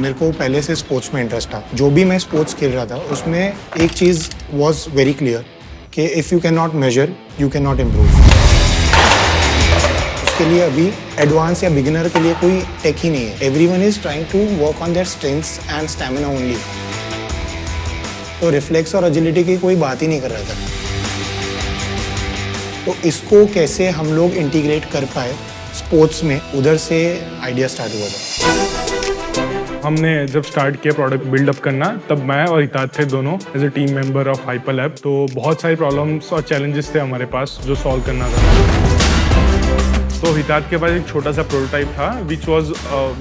मेरे को पहले से स्पोर्ट्स में इंटरेस्ट था। जो भी मैं स्पोर्ट्स खेल रहा था उसमें एक चीज़ वॉज वेरी क्लियर कि if you can not measure you can not improve. उसके लिए अभी एडवांस या बिगिनर के लिए कोई टेक ही नहीं है। Everyone is trying to work on their strengths and stamina only. तो रिफ्लेक्स और एजिलिटी की कोई बात ही नहीं कर रहा था। तो इसको कैसे हम लोग इंटीग्रेट कर पाए स्पोर्ट्स में, उधर से आइडिया स्टार्ट हुआ था। हमने जब स्टार्ट किया प्रोडक्ट बिल्डअप करना, तब मैं और हितात थे दोनों as a team member of Hyperlab. तो बहुत सारी प्रॉब्लम्स और चैलेंजेस थे हमारे पास जो सॉल्व करना था। तो हितात के पास एक छोटा सा प्रोटोटाइप था विच वॉज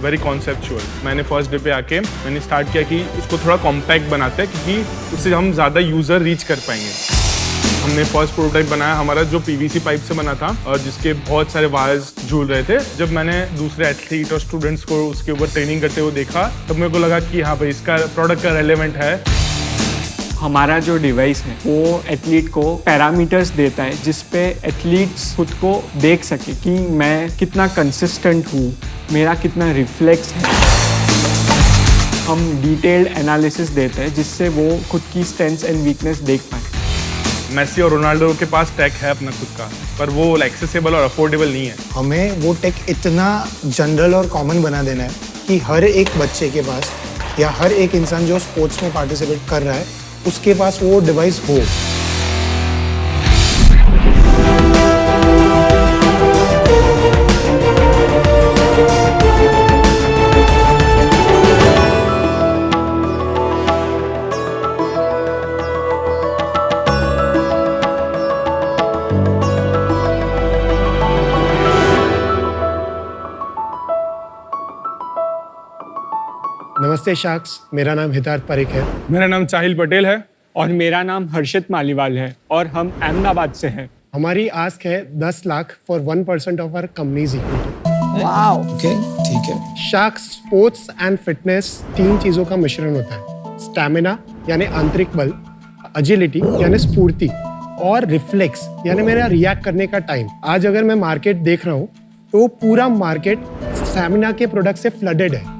वेरी कॉन्सेप्चुअल। मैंने फर्स्ट डे पे आके मैंने स्टार्ट किया कि उसको थोड़ा कॉम्पैक्ट बनाते हैं क्योंकि उससे हम ज़्यादा यूज़र रीच कर पाएंगे। हमने फर्स्ट प्रोटोटाइप बनाया हमारा जो पीवीसी पाइप से बना था और जिसके बहुत सारे वायर्स झूल रहे थे। जब मैंने दूसरे एथलीट और स्टूडेंट्स को उसके ऊपर ट्रेनिंग करते हुए देखा तब मेरे को लगा कि हाँ भाई इसका प्रोडक्ट का रेलेवेंट है। हमारा जो डिवाइस है वो एथलीट को पैरामीटर्स देता है जिस पे एथलीट्स खुद को देख सके कि मैं कितना कंसिस्टेंट हूँ, मेरा कितना रिफ्लेक्स है। हम डिटेल्ड एनालिसिस देते हैं जिससे वो खुद की स्ट्रेंथ्स एंड वीकनेस देख पाए। मेसी और रोनाल्डो के पास टेक है अपना खुद का, पर वो एक्सेसिबल और अफोर्डेबल नहीं है। हमें वो टेक इतना जनरल और कॉमन बना देना है कि हर एक बच्चे के पास या हर एक इंसान जो स्पोर्ट्स में पार्टिसिपेट कर रहा है उसके पास वो डिवाइस हो। नमस्ते शाक्स, मेरा नाम हितात पारिक है। मेरा नाम चाहिल पटेल है और मेरा नाम हर्षित मालीवाल है और हम अहमदाबाद से हैं। हमारी आस्क है 10 lakh for 1% of our company's equity. Wow, okay, ठीक है। शाक्स स्पोर्ट्स एंड फिटनेस 3 चीजों का मिश्रण होता है। स्टैमिना यानी आंतरिक बल, एजिलिटी यानी स्फूर्ति और रिफ्लेक्स यानी मेरा रिएक्ट करने का टाइम। आज अगर मैं मार्केट देख रहा हूँ तो पूरा मार्केट स्टैमिना के प्रोडक्ट से फ्लडेड है,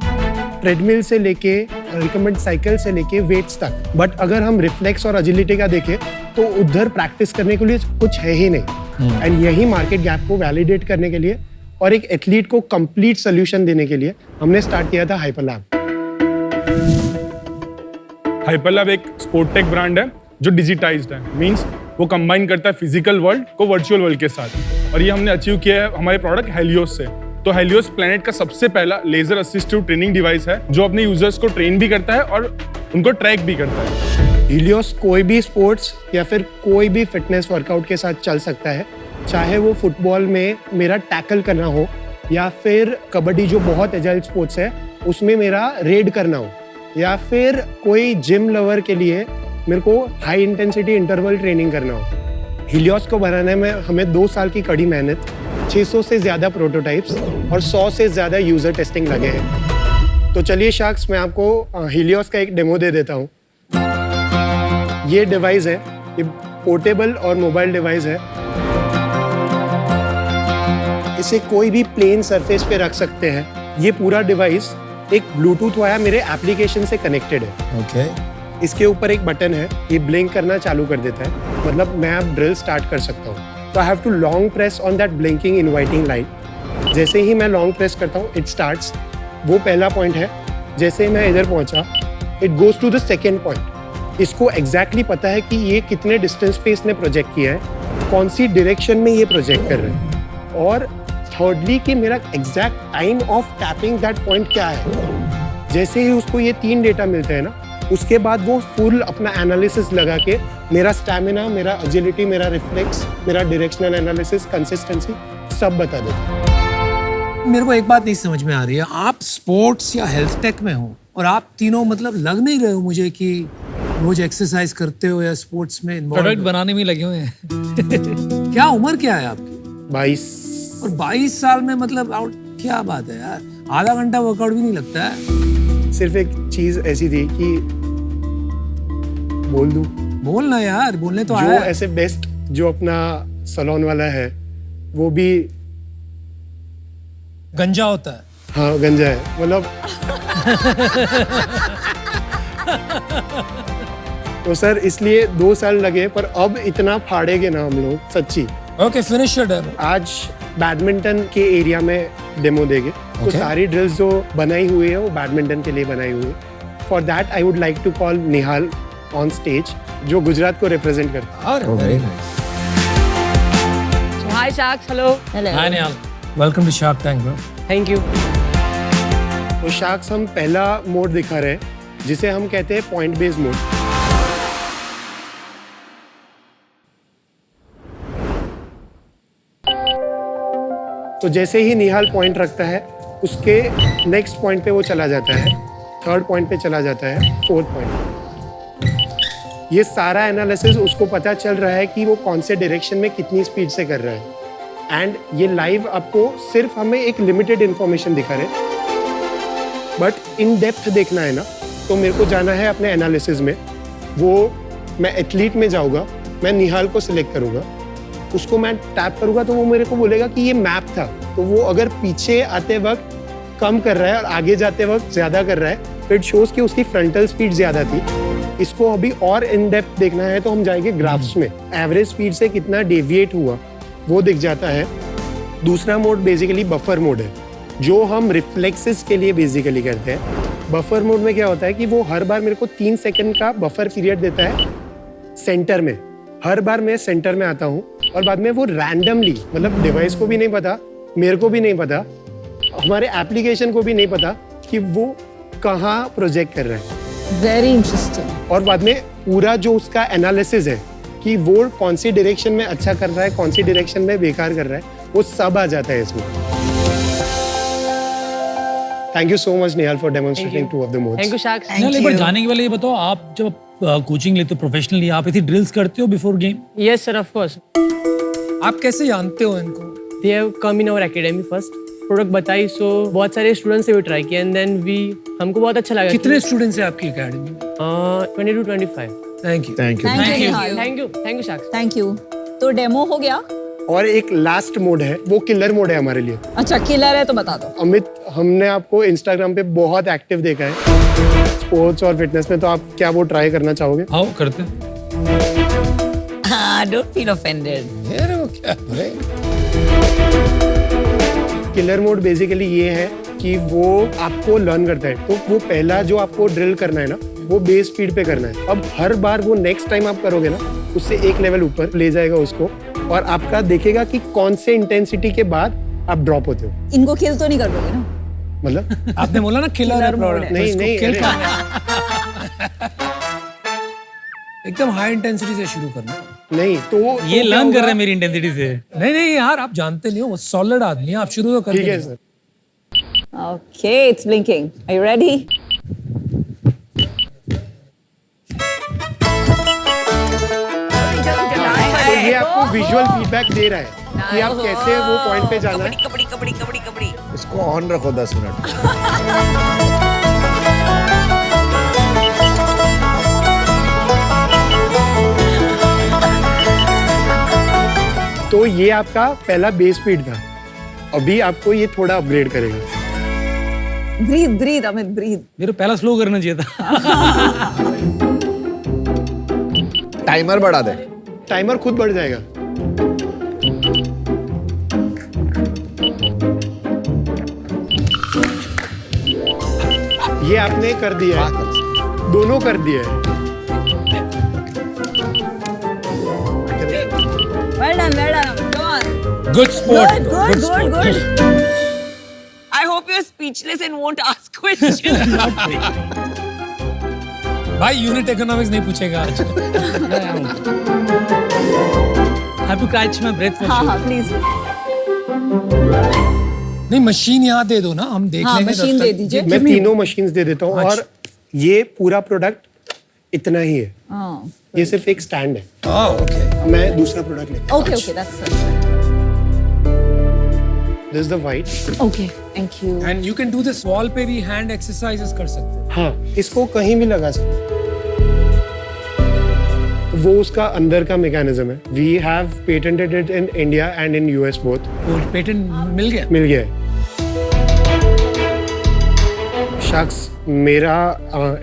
ट्रेडमिल से लेके रिकमेंड साइकिल से लेके वेट्स तक। बट अगर हम रिफ्लेक्स और एजिलिटी का देखें तो उधर प्रैक्टिस करने के लिए कुछ है ही नहीं। एंड यही मार्केट गैप को वैलिडेट करने के लिए और एक एथलीट को कंप्लीट सोल्यूशन देने के लिए हमने स्टार्ट किया था हाइपरलैब। हाइपरलैब एक स्पोर्टेक ब्रांड है जो डिजिटाइज्ड है, मींस वो कंबाइन करता है फिजिकल वर्ल्ड को वर्चुअल वर्ल्ड के साथ। और ये हमने अचीव किया है हमारे प्रोडक्ट हेलियोस से। तो हेलियोस प्लैनेट का सबसे पहला लेजर असिस्टिव ट्रेनिंग डिवाइस है जो अपने यूजर्स को ट्रेन भी करता है और उनको ट्रैक भी करता है। हीलियोस कोई भी स्पोर्ट्स या फिर कोई भी फिटनेस वर्कआउट के साथ चल सकता है, चाहे वो फुटबॉल में मेरा टैकल करना हो या फिर कबड्डी जो बहुत एजाइल स्पोर्ट्स है उसमें मेरा रेड करना हो, या फिर कोई जिम लवर के लिए मेरे को हाई इंटेंसिटी इंटरवल ट्रेनिंग करना हो। हीलियोस को बनाने में हमें 2 साल की कड़ी मेहनत, 600 से ज़्यादा प्रोटोटाइप्स और 100 से ज़्यादा यूज़र टेस्टिंग लगे हैं। तो चलिए शाक्स, मैं आपको हीलियोस का एक डेमो दे देता हूँ। ये डिवाइस है, ये पोर्टेबल और मोबाइल डिवाइस है। इसे कोई भी प्लेन सरफेस पे रख सकते हैं। ये पूरा डिवाइस एक ब्लूटूथ वाया मेरे एप्लीकेशन से कनेक्टेड है। ओके। इसके ऊपर एक बटन है, ये ब्लिंक करना चालू कर देता है, मतलब मैं अब ड्रिल स्टार्ट कर सकता हूँ। तो I have to long press on that blinking inviting light. जैसे ही मैं लॉन्ग प्रेस करता हूँ इट स्टार्ट्स। वो पहला पॉइंट है। जैसे ही मैं इधर पहुँचा it goes to the second point. इसको एग्जैक्टली पता है कि ये कितने डिस्टेंस पे इसने प्रोजेक्ट किया है, कौन सी डायरेक्शन में ये प्रोजेक्ट कर रहे हैं, और थर्डली कि मेरा exact time of tapping that point क्या है। जैसे ही उसको ये 3 डेटा मिलते हैं ना, उसके बाद वो फुल अपना एनालिसिस लगा के मेरा स्टैमिना, मेरा एजिलिटी, मेरा रिफ्लेक्स, मेरा डायरेक्शनल एनालिसिस, कंसिस्टेंसी सब बता देता। मेरे को एक बात नहीं समझ में आ रही है, आप स्पोर्ट्स या हेल्थ टेक में हो और आप तीनों मतलब लग नहीं रहे हो मुझे कि रोज एक्सरसाइज करते हो या स्पोर्ट्स में इन्वॉल्व। प्रोडक्ट बनाने में लगे हुए हैं। क्या उम्र क्या है आपकी? 22। और 22 साल में मतलब आउट, क्या बात है यार, आधा घंटा वर्कआउट भी नहीं लगता है। सिर्फ एक चीज ऐसी थी कि बोल दूं, बोलना यार, बोलने तो जो आया। ऐसे बेस्ट जो अपना सलोन वाला है वो भी गंजा होता है। हाँ गंजा है मतलब तो सर इसलिए 2 साल लगे पर अब इतना फाड़ेंगे ना हम लोग सच्ची। Okay finish your demo. आज बैडमिंटन के एरिया में डेमो देंगे तो Okay. सारी ड्रिल्स जो बनाई हुई है वो बैडमिंटन के लिए बनाई हुई है। For that I would like to call Nihal on stage जो गुजरात को रिप्रेजेंट करता है। अरे very nice. Hi Sharks, hello. Hi Nihal, welcome to Shark Tank bro. Thank you. तो शार्क्स हम पहला मोड दिखा रहे हैं जिसे हम कहते हैं पॉइंट बेस्ड मोड। तो जैसे ही निहाल पॉइंट रखता है उसके नेक्स्ट पॉइंट पे वो चला जाता है, थर्ड पॉइंट पे चला जाता है, फोर्थ पॉइंट। ये सारा एनालिसिस उसको पता चल रहा है कि वो कौन से डायरेक्शन में कितनी स्पीड से कर रहा है। एंड ये लाइव आपको सिर्फ हमें एक लिमिटेड इंफॉर्मेशन दिखा रहे, बट इन डेप्थ देखना है ना तो मेरे को जाना है अपने एनालिसिस में। वो मैं एथलीट में जाऊँगा, मैं निहाल को सिलेक्ट करूँगा, उसको मैं टैप करूँगा तो वो मेरे को बोलेगा कि ये मैप था। तो वो अगर पीछे आते वक्त कम कर रहा है और आगे जाते वक्त ज़्यादा कर रहा है तो इट शोज़ कि उसकी फ्रंटल स्पीड ज़्यादा थी। इसको अभी और इन डेप्थ देखना है तो हम जाएंगे ग्राफ्स में, एवरेज स्पीड से कितना डेविएट हुआ वो दिख जाता है। दूसरा मोड बेसिकली बफर मोड है जो हम रिफ्लेक्सेस के लिए बेसिकली करते हैं। बफर मोड में क्या होता है कि वो हर बार मेरे को 3 सेकंड का बफर पीरियड देता है सेंटर में। हर बार मैं सेंटर में आता हूँ और बाद में वो रैंडमली, मतलब डिवाइस को भी नहीं पता, मेरे को भी नहीं पता, हमारे एप्लीकेशन को भी नहीं पता कि वो कहाँ प्रोजेक्ट कर रहा है। Very interesting. और बाद में पूरा जो उसका एनालिसिस है कि वो कौन सी डायरेक्शन में अच्छा कर रहा है, कौन सी डायरेक्शन में बेकार कर रहा है, वो सब आ जाता है इसमें। Thank you so much Nihal for demonstrating 2 of the modes. Thank you Sharks. निहाल, एक बार जाने के पहले ये बताओ, आप जब कोचिंग लेते हो प्रोफेशनली, आप ऐसी ड्रिल्स करते हो before game? Yes sir, of course. आप कैसे जानते हो इनको? They have come in our academy first. Product बताई सो बहुत सारे स्टूडेंट्स से भी ट्राई किया एंड देन वी हमको बहुत अच्छा लगा। कितने स्टूडेंट्स हैं आपकी एकेडमी में? 20 to 25. Thank you. Thank you Nihal. Thank you Sharks. Thank you. तो डेमो हो गया। और एक लास्ट मोड है, वो किलर मोड है हमारे लिए। अच्छा किलर है तो बता दो। अमित, हमने आपको इंस्टाग्राम पे बहुत एक्टिव देखा है स्पोर्ट्स और फिटनेस में, तो आप क्या वो ट्राई करना चाहोगे? आओ करते हैं। Don't feel offended. अरे वो क्या है? किलर मोड बेसिकली ये है कि वो आपको लर्न करता है। तो वो पहला जो आपको ड्रिल करना है ना वो बेस स्पीड पे करना है। अब हर बार वो नेक्स्ट टाइम आप करोगे ना उससे एक लेवल ऊपर ले जाएगा उसको, और आपका देखेगा कि कौन से इंटेंसिटी के बाद आप ड्रॉप होते हो। इनको किल तो नहीं कर दोगे ना? मतलब आपने बोला ना किलर है प्रोडक्ट। नहीं नहीं, किल अरे, करना एकदम हाई इंटेंसिटी से शुरू करना। नहीं तो ये तो क्या लर्न कर होगा? रहे हैं मेरी इंटेंसिटी से। नहीं नहीं यार, आप जानते नहीं हो, वो सॉलिड आदमी है, आप शुरू तो कर ठीक है sir. Okay it's blinking. Are you ready? तो ये आपको विजुअल फीडबैक दे रहा है कि आप कैसे वो पॉइंट पे जाना है। इसको ऑन रखो 10 मिनट। तो ये आपका पहला बेस स्पीड था, अभी आपको ये थोड़ा अपग्रेड करेगा। Breathe breathe Amit breathe. मेरे को पहला स्लो करना चाहिए था। टाइमर बढ़ा दे। टाइमर खुद बढ़ जाएगा। ये आपने कर दिया है, दोनों कर दिया है। Well done Amit. Go on. Good sport. Good good good. I hope you're speechless and won't ask questions. भाई यूनिट इकोनॉमिक्स नहीं पूछेगा आज। I have to catch my breath for हाँ sure. हाँ प्लीज। नहीं मशीन यहाँ दे दो ना, हम देख हाँ लेंगे। मशीन दे दीजिए। मैं तीनों मशीन्स दे देता हूँ और ये पूरा प्रोडक्ट इतना ही है। हाँ ये सिर्फ एक स्टैंड है। ओके। मैं दूसरा प्रोडक्ट लेता हूँ। Okay okay that's this is the white. Okay thank you. And you can do this, wall पे भी हैंड एक्सरसाइजेस कर सकते हो। हाँ, इसको कहीं भी लगा सकते। वो उसका अंदर का मैकेनिज्म है। We have patented it in India and in US both. वो पेटेंट मिल गया। मिल गया है। शख्स, मेरा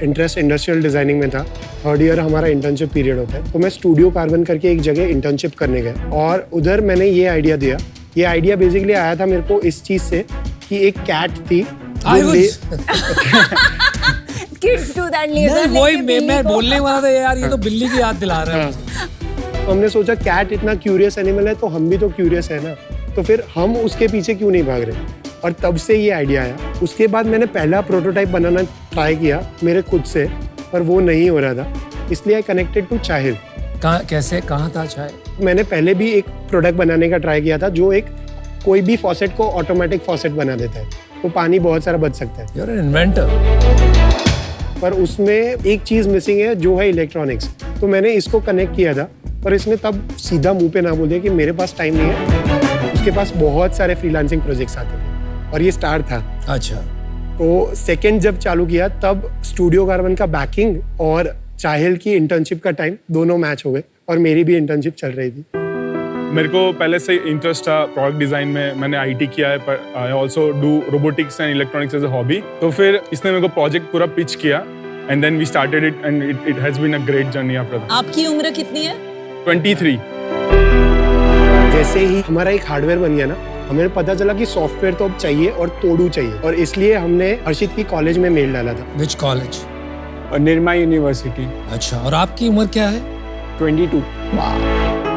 इंटरेस्ट इंडस्ट्रियल डिजाइनिंग में था। थर्ड ईयर हमारा इंटर्नशिप पीरियड होता है, तो मैं स्टूडियो कार्बन करके एक जगह इंटर्नशिप करने गया और उधर मैंने ये आइडिया दिया। ये आइडिया बेसिकली आया था मेरे को इस चीज से कि एक कैट थी Kids do that laser वही लेके बिल्ली मैं को- बोलने वाला था यार, ये तो बिल्ली की याद दिला रहा है। तो हमने सोचा कैट इतना क्यूरियस एनिमल है तो हम भी तो क्यूरियस है ना, तो फिर हम उसके पीछे क्यों नहीं भाग रहे। और तब से ये आइडिया आया। उसके बाद मैंने पहला प्रोटोटाइप बनाना ट्राई किया मेरे खुद से, पर वो नहीं हो रहा था, इसलिए आई कनेक्टेड टू चाहिल। कैसे कहाँ था चाय? मैंने पहले भी एक प्रोडक्ट बनाने का ट्राई किया था जो एक कोई भी फॉसेट को ऑटोमेटिक फॉसेट बना देता है, तो पानी बहुत सारा बच सकता है। You are an inventor. पर उसमें एक चीज मिसिंग है जो है इलेक्ट्रॉनिक्स। तो मैंने इसको कनेक्ट किया था, पर इसने तब सीधा मुंह पे ना बोल दिया कि मेरे पास टाइम नहीं है। उसके पास बहुत सारे फ्रीलांसिंग प्रोजेक्ट्स आते थे और ये स्टार्ट था। अच्छा, तो सेकंड जब चालू किया तब स्टूडियो कार्बन का बैकिंग और चाहिल की इंटर्नशिप का टाइम दोनों मैच हो गए और मेरी भी इंटर्नशिप चल रही थी। मेरे को पहले से इंटरेस्ट था प्रोडक्ट डिजाइन में, मैंने आईटी किया है, पर I also do robotics and electronics as a hobby. तो फिर इसने मेरे को प्रोजेक्ट पूरा पिच किया and then we started it and it has been a great journey after that. आपकी उम्र कितनी है? 23। जैसे ही हमारा एक हार्डवेयर बन गया ना, हमें पता चला कि सॉफ्टवेयर तो अब चाहिए और तोड़ू चाहिए, और इसलिए हमने हर्षित की कॉलेज में मेल डाला था। Which college? निर्मा यूनिवर्सिटी। अच्छा, और आपकी उम्र क्या है? 22।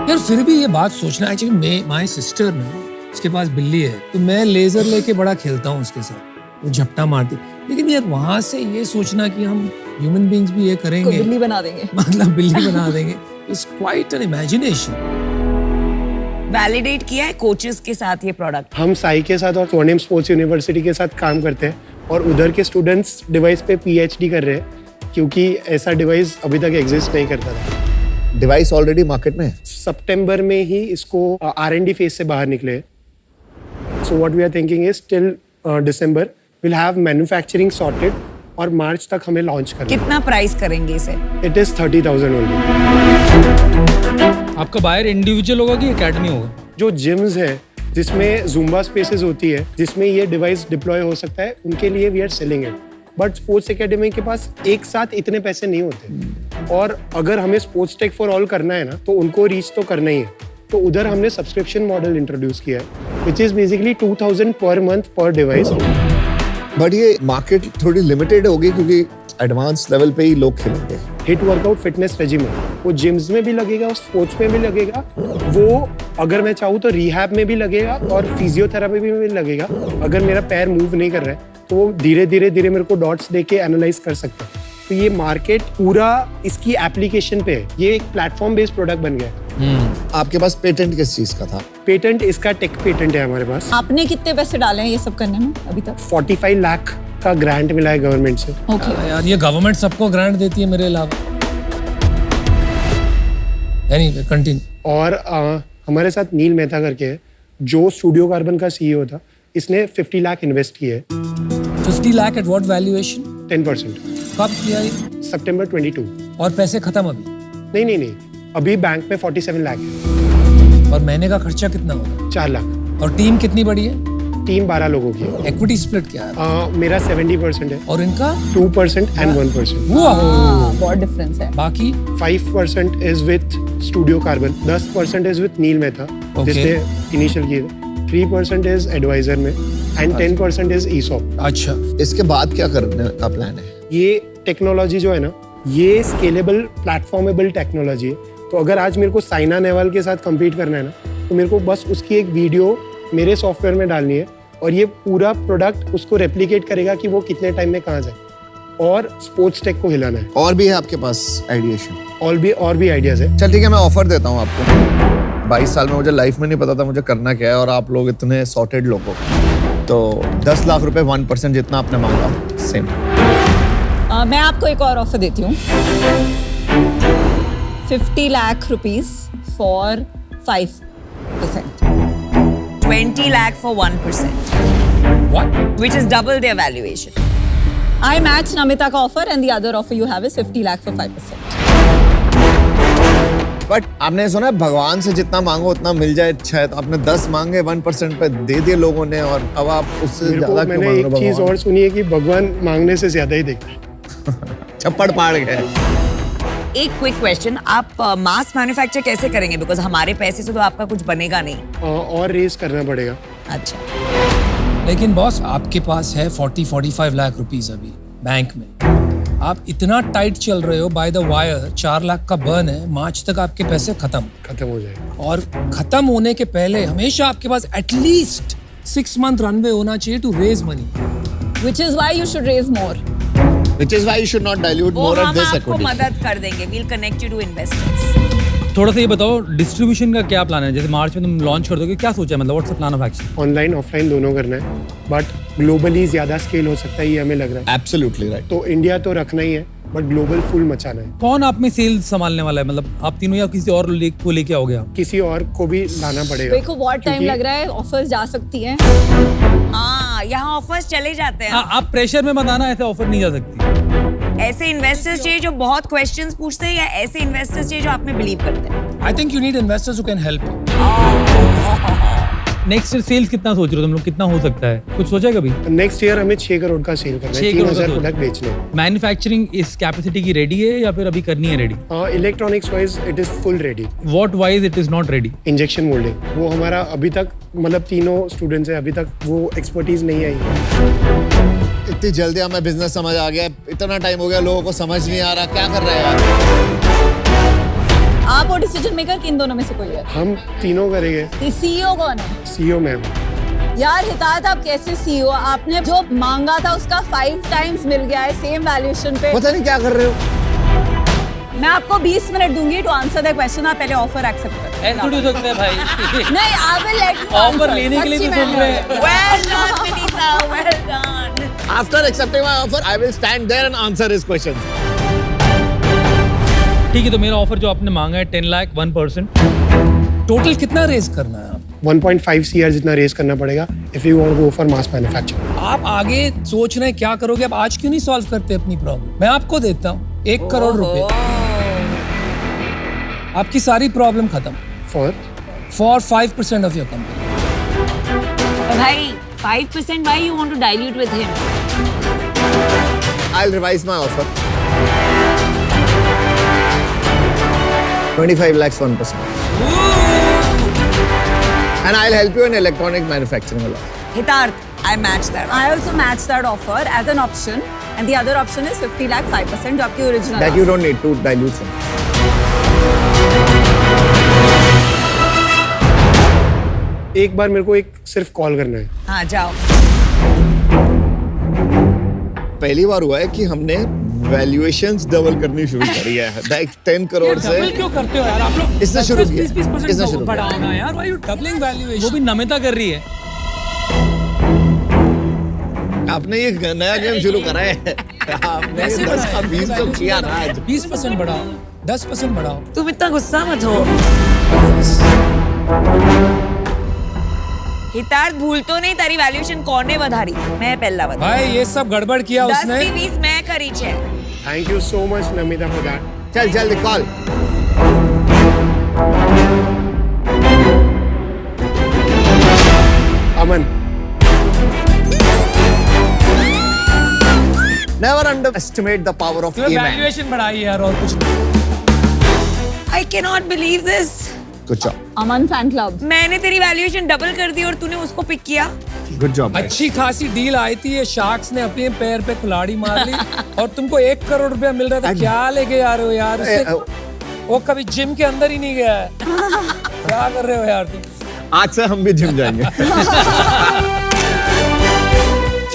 यार फिर भी ये बात सोचना, एक्चुअली माय सिस्टर ना, उसके पास बिल्ली है, तो मैं लेजर लेके बड़ा खेलता हूँ उसके साथ, वो झपटा मारती। लेकिन यार वहां से ये सोचना कि हम ह्यूमन बीइंग्स भी ये को करेंगे, बिल्ली बना देंगे। मतलब बिल्ली बना देंगे, it's quite an imagination. Validate किया है कोचेस के साथ ये प्रोडक्ट? हम साई के साथ और स्वर्णिम स्पोर्ट्स यूनिवर्सिटी के साथ काम करते हैं और उधर के स्टूडेंट्स डिवाइस पे पीएचडी कर रहे हैं, क्योंकि ऐसा डिवाइस अभी तक एग्जिस्ट नहीं करता था। डिवाइस ऑलरेडी मार्केट में है। सितंबर में ही इसको R&D फेज से बाहर निकले। So what we are thinking is till December will have manufacturing sorted और मार्च तक हमें लॉन्च करना। कितना प्राइस करेंगे इसे? It is 30,000 only. आपका बायर इंडिविजुअल होगा कि एकेडमी होगा? जो जिम्स है जिसमें जुम्बा स्पेसेस होती है, जिसमें ये डिवाइस डिप्लॉय हो सकता है, उनके लिए we are selling it. But sports academy के पास एक साथ इतने पैसे नहीं होते, और अगर हमें स्पोर्ट्स टेक फॉर ऑल करना है ना, तो उनको रीच तो करना ही है। तो उधर हमने सब्सक्रिप्शन मॉडल इंट्रोड्यूस किया है, which is basically 2000 per month पर डिवाइस। बट ये मार्केट थोड़ी लिमिटेड होगी क्योंकि एडवांस लेवल पे ही लोग खेलेंगे। हिट वर्कआउट फिटनेस रेजिमेंट वो जिम्स में भी लगेगा और स्पोर्ट्स में भी लगेगा। वो अगर मैं चाहूँ तो रिहैब में भी लगेगा और फिजियोथेरेपी में भी लगेगा। अगर मेरा पैर मूव नहीं कर रहा है तो वो धीरे धीरे मेरे को डॉट्स देके एनालाइज कर सकता है। तो ये मार्केट पूरा इसकी एप्लीकेशन पे है, ये एक प्लेटफॉर्म बेस्ड प्रोडक्ट बन गया है। आपके पास पेटेंट किस चीज का था? पेटेंट इसका टेक पेटेंट है हमारे पास। आपने कितने पैसे डाले हैं ये सब करने में अभी तक? 45 लाख का ग्रांट मिला है गवर्नमेंट से। ओके। यार ये गवर्नमेंट सबको ग्रांट देती है मेरे अलावा। Anyway continue. और हमारे साथ नील मेहता करके है, जो स्टूडियो कार्बन का सीईओ था, इसने 50 लाख इन्वेस्ट किए है। 50 लाख एट व्हाट वैल्यूएशन? 10%। कब किया ये? सितंबर 22। और पैसे खत्म अभी? नहीं, अभी बैंक में 47 लाख है। और महीने का खर्चा कितना होगा? 4 लाख। और टीम कितनी बड़ी है? टीम 12 लोगों की है। इक्विटी स्प्लिट क्या है? मेरा 70% है और इनका? 2% एंड 1%। बहुत डिफरेंस है। बाकी 5% is with Studio Carbon, 10% is with Neel Mehta जिसने इनिशियल किया, 3% इज एडवाइजर में एंड 10% इज ईसॉप। अच्छा, इसके बाद क्या करने का प्लान है? ये टेक्नोलॉजी जो है ना, ये स्केलेबल प्लेटफॉर्मेबल टेक्नोलॉजी है। तो अगर आज मेरे को साइना नेहवाल के साथ compete करना है ना, तो मेरे को बस उसकी एक वीडियो मेरे सॉफ्टवेयर में डालनी है और ये पूरा प्रोडक्ट उसको रेप्लिकेट करेगा कि वो कितने टाइम में कहाँ जाए, और स्पोर्ट्स टेक को हिलाना है। और भी है आपके पास आइडिएशन? और भी आइडियाज है। चल ठीक है, मैं ऑफर देता हूँ आपको। 22 साल में मुझे लाइफ में नहीं पता था मुझे करना क्या है, और आप लोग इतने सॉर्टेड लोग हो, तो 10 लाख रुपए 1% जितना आपने मांगा सेम। मैं आपको एक और ऑफर देती हूँ। 50 lakh rupees for 5%, 20 lakh for 1%, what? which is double their valuation. I match Namita ka offer and the other offer you have is 50 lakh for 5%. But आपने सुना है भगवान से जितना मांगो उतना मिल जाए, अच्छा है। तो आपने 10 मांगे 1% पे दे दिए लोगों ने, और अब आप उससे मेरे को ज्यादा क्यों मैंने मांग रहे एक हो चीज भगवान? और सुनी है कि भगवान मांगने से ज्यादा ही देखता है। छप्पड़ पाड़ गए। एक क्विक क्वेश्चन, आप मास मैन्युफैक्चर कैसे करेंगे? बिकॉज हमारे पैसे से तो आपका कुछ बनेगा नहीं। और रेस करना पड़ेगा। अच्छा, लेकिन बॉस आपके पास है 40-45 लाख रुपीस अभी बैंक में। आप इतना टाइट चल रहे हो, बाय द वायर 4 लाख का बर्न है, मार्च तक आपके पैसे खत्म हो जाएगा। और खत्म होने के पहले हमेशा आपके पास एटलीस्ट 6 मंथ रनवे होना चाहिए to raise money. Which is why you should raise more. Which is why you should not dilute वो more at हम this आपको equity. मदद कर देंगे। We'll connect you to investors. थोड़ा सा ये बताओ डिस्ट्रीब्यूशन का क्या प्लान है? जैसे मार्च में तुम लॉन्च कर दोगे, क्या सोचा है? मतलब what's the plan of action? Online offline दोनों करना है, बट ग्लोबली ज्यादा स्केल हो सकता है ये हमें लग रहा है। Absolutely right. तो इंडिया तो रखना ही है, बट ग्लोबल फुल मचाना है। कौन आप में सेल्स संभालने वाला है? मतलब आप तीनों या किसी और को लेके आओगे आप? किसी और को भी लाना पड़ेगा। देखो बहुत टाइम क्योंकि लग रहा है, ऑफर्स जा सकती हैं। हाँ, यहाँ ऑफर्स चले जाते हैं। आप प्रेशर में मत आना, ऐसे ऑफर नहीं जा सकती। ऐसे इन्वेस्टर्स चाहिए जो बहुत क्वेश्चंस पूछते हैं, या ऐसे इन्वेस्टर्स चाहिए जो आप में बिलीव करते हैं? I think you need investors who can help you. Next sales कितना सोच रहे हो तुम लोग? कितना हो सकता है? कुछ सोचा है कभी? नेक्स्ट ईयर हमें 6 करोड़ का सेल करना है, 6 करोड़ का 3000 तो- प्रोडक्ट बेचने हैं। मैन्युफैक्चरिंग इस कैपेसिटी की रेडी है या फिर अभी करनी है ready? Electronics wise it is full ready. What wise it is not ready? Injection moulding वो हमारा अभी तक, मतलब तीनों स्टूडेंट्स हैं, अभी तक वो एक्सपर्टीज नहीं आई। इतनी जल्दी हमें बिजनेस समझ आ गया, इतना टाइम हो गया लोगों को समझ नहीं आ रहा, क्या कर रहे हैं यार? आप और डिसीजन मेकर किन दोनों में से कोई है? हम तीनों करेंगे। कि सीईओ कौन है? CEO ma'am. यार हिदायत, आप कैसे सीईओ? आपने जो मांगा था उसका 5 टाइम्स मिल गया है सेम वैल्यूएशन पे। पता नहीं क्या कर रहे हो। मैं आपको 20 मिनट दूंगी टू आंसर द क्वेश्चन। आप पहले ऑफर एक्सेप्ट करें। ऐसे थोड़ी हो सकता है भाई। नहीं, I will let you offer लेने के लिए तो सुन रहे हैं। Well done, Vinita. Well done. After accepting my offer, I will stand there and answer his questions. ठीक है, तो मेरा ऑफर जो आपने मांगा है 10 लाख 1%। टोटल कितना रेज करना है? 1.5 CR जितना रेस करना पड़ेगा if you want to go for mass manufacturing. आप आगे सोच रहे हैं क्या करोगे? आप आज क्यों नहीं सॉल्व करते अपनी प्रॉब्लम? मैं आपको देता हूँ 1 करोड़ रुपए, आपकी सारी प्रॉब्लम खत्म फॉर 5% ऑफ योर कंपनी। भाई 5% why you want to dilute with him? I'll revise my offer. 25 lakhs 1%. And I'll help you in electronic manufacturing a lot. Hitarth, I match that. I also match that offer as an option, and the other option is 50 lakh 5%, जो आपकी original. That you don't need to dilute from. एक बार मेरे को एक सिर्फ call करना है। हाँ, जाओ। पहली बार हुआ है कि हमने वैल्यूएशंस डबल करनी शुरू करी है। लाइक 10 करोड़ से डबल क्यों करते हो यार आप लोग? इससे शुरू किया। 20% इससे शुरू किया। बढ़ाओ ना यार। Why you डबलिंग वो वैल्यूएशन। भी नमिता कर रही है। आपने ये नया गेम शुरू करा है। आपने कैसे 10 का 20 तो किया ना आज। 20% बढ़ाओ, 10% बढ़ाओ। तुम इतना गुस्सा मत हो। हितार्थ भूल तो नहीं, तारी वैल्यूएशन कौन ने बढ़ारी? मैं पहला बढ़ा। भाई ये सब गड़बड़ किया 10 उसने। की 20 मैं करी छे। Thank you so much Namita for that. चल जल्दी call. Aman, Never underestimate the power of तुम्हें A-man. वैल्यूएशन बढ़ाई यार, और कुछ नहीं। I cannot believe this. Good job. Aman fan club. मैंने तेरी वैल्यूएशन डबल कर दी और तूने उसको पिक किया। Good job. guys. अच्छी खासी डील आई थी, ये शार्क्स ने अपने पैर पे कुल्हाड़ी मार ली और तुमको 1 करोड़ रुपया मिल रहा था। क्या लेके आ रहे हो यार? उससे वो कभी जिम के अंदर ही नहीं गया है। क्या कर रहे हो यार तुम? आज से हम भी जिम जाएंगे।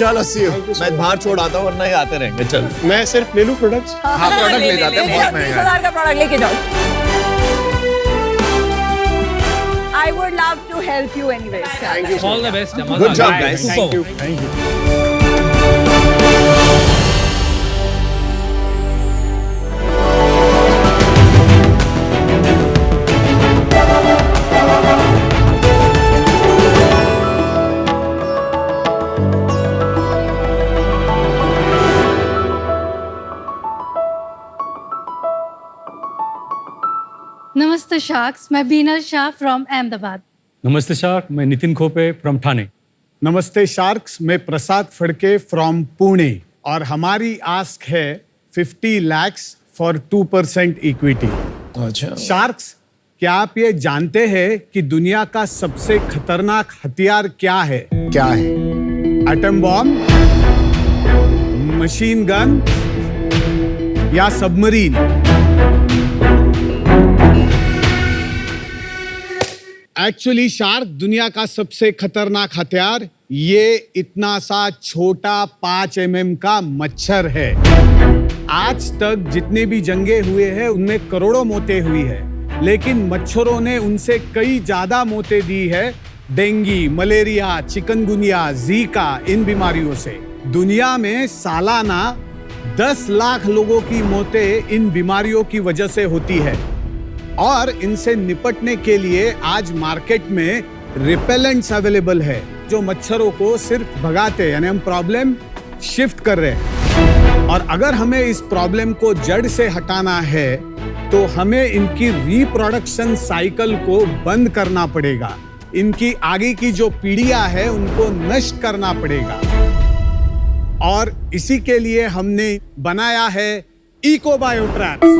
चलो सी यू। मैं बाहर छोड़ आता हूँ वरना ये आते रहेंगे। चल मैं सिर्फ ले लूं प्रोडक्ट्स? हाँ प्रोडक्ट ले जाते हैं, बहुत महंगा है। 30,000 का प्रोडक्ट लेके जाओ। I would love to help you anyways. Thank you. All the best. Good job, guys. Thank you, thank you. नमस्ते शार्क्स, मैं बीनल शाह फ्रॉम अहमदाबाद। नमस्ते शार्क, मैं नितिन खोपे फ्रॉम ठाणे। नमस्ते शार्क्स, मैं प्रसाद फड़के फ्रॉम पुणे और हमारी आस्क है 50 lakhs फॉर 2% इक्विटी। अच्छा शार्क्स, क्या आप ये जानते हैं कि दुनिया का सबसे खतरनाक हथियार क्या है? क्या है? एटम बॉम्ब, मशीन गन या सबमरीन? एक्चुअली शार्क, दुनिया का सबसे खतरनाक हथियार ये इतना सा छोटा 5 mm का मच्छर है। आज तक जितने भी जंगे हुए हैं उनमें करोड़ों मौतें हुई है, लेकिन मच्छरों ने उनसे कई ज्यादा मौतें दी है। डेंगू, मलेरिया, चिकनगुनिया, जीका, इन बीमारियों से दुनिया में सालाना 10 लाख लोगों की मौतें इन बीमारियों की वजह से होती है। और इनसे निपटने के लिए आज मार्केट में रिपेलेंट्स अवेलेबल है जो मच्छरों को सिर्फ भगाते हैं, यानी हम प्रॉब्लम शिफ्ट कर रहे हैं। और अगर हमें इस प्रॉब्लम को जड़ से हटाना है तो हमें इनकी रिप्रोडक्शन साइकिल को बंद करना पड़ेगा। इनकी आगे की जो पीढ़ियां है उनको नष्ट करना पड़ेगा। और इसी के लिए हमने बनाया है eco bio traps.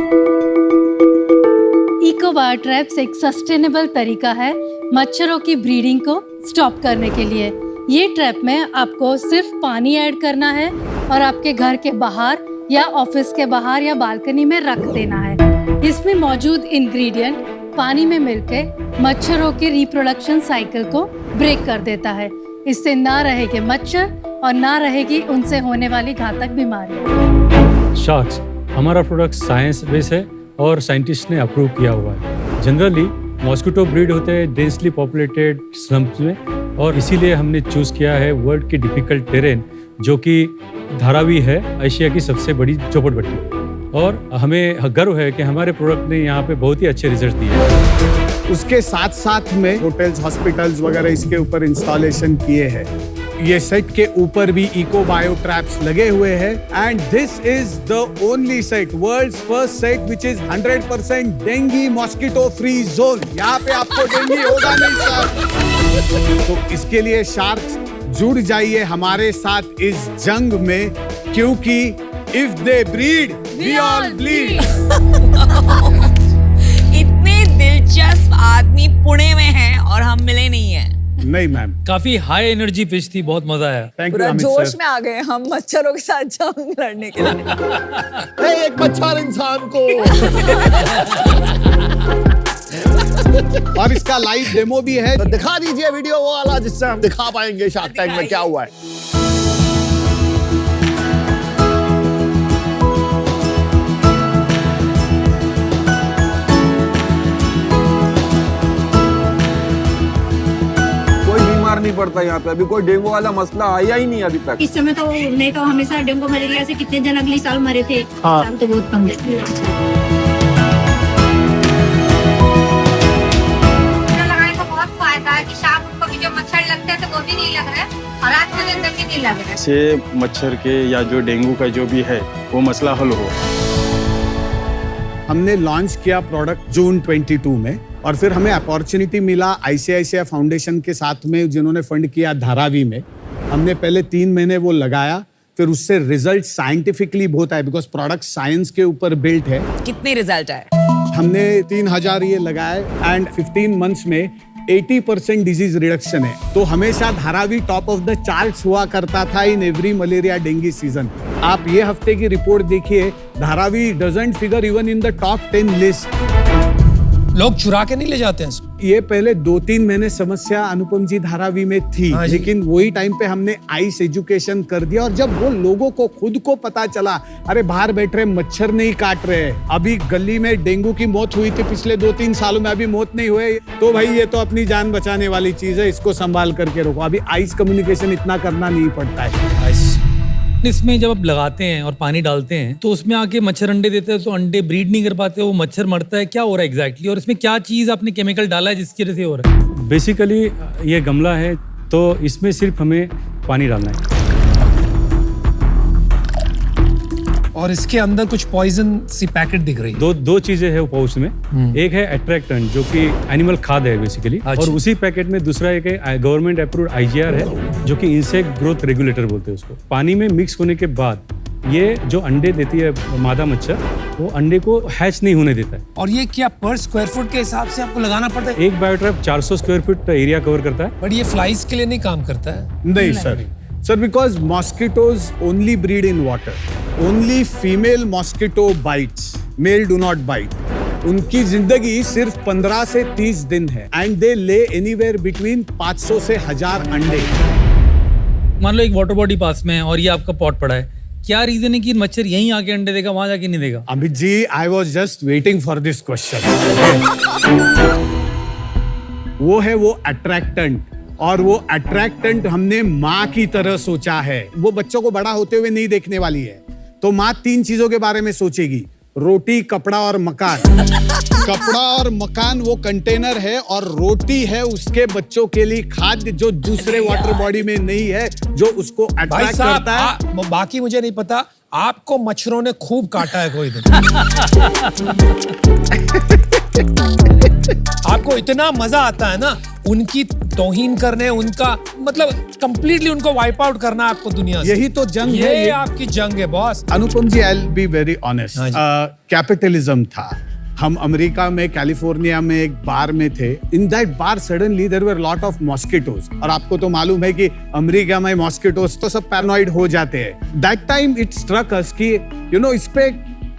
Eco bio traps एक सस्टेनेबल तरीका है मच्छरों की ब्रीडिंग को स्टॉप करने के लिए। ये ट्रैप में आपको सिर्फ पानी ऐड करना है और आपके घर के बाहर या ऑफिस के बाहर या बालकनी में रख देना है। इसमें मौजूद इंग्रेडिएंट पानी में मिलकर मच्छरों के रिप्रोडक्शन साइकिल को ब्रेक कर देता है। इससे ना रहेंगे मच्छर और ना रहेगी उनसे होने वाली घातक बीमारियां। शार्क्स, हमारा प्रोडक्ट साइंस बेस है और साइंटिस्ट ने अप्रूव किया हुआ है। जनरली मॉस्किटो ब्रीड होते हैं डेंसली पॉपुलेटेड स्लम्स में, और इसीलिए हमने चूज किया है वर्ल्ड की डिफिकल्ट टेरेन जो कि धारावी है, एशिया की सबसे बड़ी झोपड़पट्टी। और हमें गर्व है कि हमारे प्रोडक्ट ने यहाँ पे बहुत ही अच्छे रिजल्ट दिए हैं। उसके साथ साथ में होटल्स, हॉस्पिटल्स वगैरह इसके ऊपर इंस्टॉलेशन किए हैं। ये सेट के ऊपर भी इको बायो ट्रैप्स लगे हुए हैं। And this is the only set, world's first set which is 100% dengue mosquito free zone. यहाँ पे आपको डेंगू होगा नहीं सर। तो इसके लिए शार्क्स जुड़ जाइए हमारे साथ इस जंग में, क्योंकि if they breed we all bleed. इतने दिलचस्प आदमी पुणे में हैं और हम मिले नहीं हैं। नहीं मैम, काफी हाई एनर्जी पिच थी, बहुत मजा आया। थैंक पूरा यू अमित जोश सर। में आ गए हम मच्छरों के साथ जंग लड़ने के लिए। एक मच्छर इंसान को। और इसका लाइव डेमो भी है। तो दिखा दीजिए वीडियो वो वाला जिससे हम दिखा पाएंगे शार्क टैंक में क्या हुआ है। कोई बीमार नहीं पड़ता यहाँ पे, अभी कोई डेंगू वाला मसला आया ही नहीं अभी तक। इस समय तो नहीं तो हमेशा डेंगू मलेरिया से कितने जन अगले साल मरे थे। हाँ। साल तो बहुत कम लगाने का बहुत फायदा है कि शाम को भी जो मच्छर लगते हैं तो वो भी नहीं लग रहा है और रात को दिन भी नहीं लग रहा है। से मच्छर के या जो डेंगू का जो भी है वो मसला हल हो। हमने लॉन्च किया प्रोडक्ट जून 22 में, और फिर हमें अपॉर्चुनिटी मिला आईसीआईसीआई फाउंडेशन के साथ में, जिन्होंने फंड किया धारावी में। हमने पहले 3 महीने वो लगाया, फिर उससे रिजल्ट साइंटिफिकली बहुत आए, बिकॉज प्रोडक्ट साइंस के ऊपर बिल्ट है। कितने रिजल्ट आए? हमने 3000 ये लगाए एंड 15 मंथ्स में 80% डिजीज रिडक्शन है। तो हमेशा Dharavi top of the charts हुआ करता था in every malaria dengue season. आप ये हफ्ते की रिपोर्ट देखिए, Dharavi doesn't figure even in the top 10 list. लोग चुरा के नहीं ले जाते हैं इसको। ये पहले 2-3 महीने समस्या अनुपम जी धारावी में थी, हाँ जी। लेकिन वही टाइम पे हमने आइस एजुकेशन कर दिया। और जब वो लोगों को खुद को पता चला, अरे बाहर बैठ रहे मच्छर नहीं काट रहे, अभी गली में डेंगू की मौत हुई थी पिछले 2-3 सालों में, अभी मौत नहीं हुए, तो भाई ये तो अपनी जान बचाने वाली चीज है, इसको संभाल करके रखो। अभी आइस कम्युनिकेशन इतना करना नहीं पड़ता है। इसमें जब आप लगाते हैं और पानी डालते हैं तो उसमें आके मच्छर अंडे देते हैं, तो अंडे ब्रीड नहीं कर पाते, वो मच्छर मरता है। क्या हो रहा है एग्जैक्टली और इसमें क्या चीज़ आपने केमिकल डाला है जिसकी वजह से हो रहा है? बेसिकली ये गमला है तो इसमें सिर्फ हमें पानी डालना है। और इसके अंदर कुछ पॉइजन सी पैकेट दिख रही है। दो चीजें है पाउच में। एक है अट्रैक्टेंट जो कि एनिमल खाद है बेसिकली, और उसी पैकेट में दूसरा एक है गवर्नमेंट अप्रूव्ड IGR है जो कि इंसेक्ट ग्रोथ रेगुलेटर बोलते हैं उसको। पानी में मिक्स होने के बाद ये जो अंडे देती है मादा मच्छर, वो अंडे को हैच नहीं होने देता है। और ये क्या पर स्क्वायर फुट के हिसाब से आपको लगाना पड़ता है? एक बायोट्रैप 400 स्क्वायर फीट एरिया कवर करता है। बट ये फ्लाइज के लिए नहीं काम करता है? नहीं sir, because mosquitoes only breed in water, only female mosquito bites, male do not bite. उनकी जिंदगी सिर्फ 15 से 30 दिन है एंड दे ले एनीवेयर बिटवीन 500 से 1000 अंडे। मान लो एक वाटर बॉडी पास में है और ये आपका पॉट पड़ा है, क्या रीजन है कि मच्छर यहीं आके अंडे देगा, वहां जाके नहीं देगा? Amit ji, I was just waiting for this question. वो है वो अट्रैक्टेंट, और वो अट्रैक्टेंट हमने माँ की तरह सोचा है। वो बच्चों को बड़ा होते हुए नहीं देखने वाली है, तो माँ 3 चीजों के बारे में सोचेगी, रोटी, कपड़ा और मकान। कपड़ा और मकान वो कंटेनर है, और रोटी है उसके बच्चों के लिए खाद्य जो दूसरे वाटर बॉडी में नहीं है, जो उसको अट्रैक्ट करता है। बाकी मुझे नहीं पता, आपको मच्छरों ने खूब काटा है कोई दिन। आपको इतना मजा आता है ना उनकी तौहीन करने, उनका मतलब कंप्लीटली उनको वाइप आउट करना आपको दुनिया से। यही तो जंग है, ये आपकी जंग है boss. Anupam ji, I will be very honest, capitalism था। हम अमेरिका में कैलिफोर्निया में एक बार में थे। In that bar suddenly there were lot of mosquitoes, और आपको तो मालूम है कि अमेरिका में मॉस्किटोज तो सब पैरानॉइड हो जाते हैं। दैट टाइम इट स्ट्रक अस कि इस पे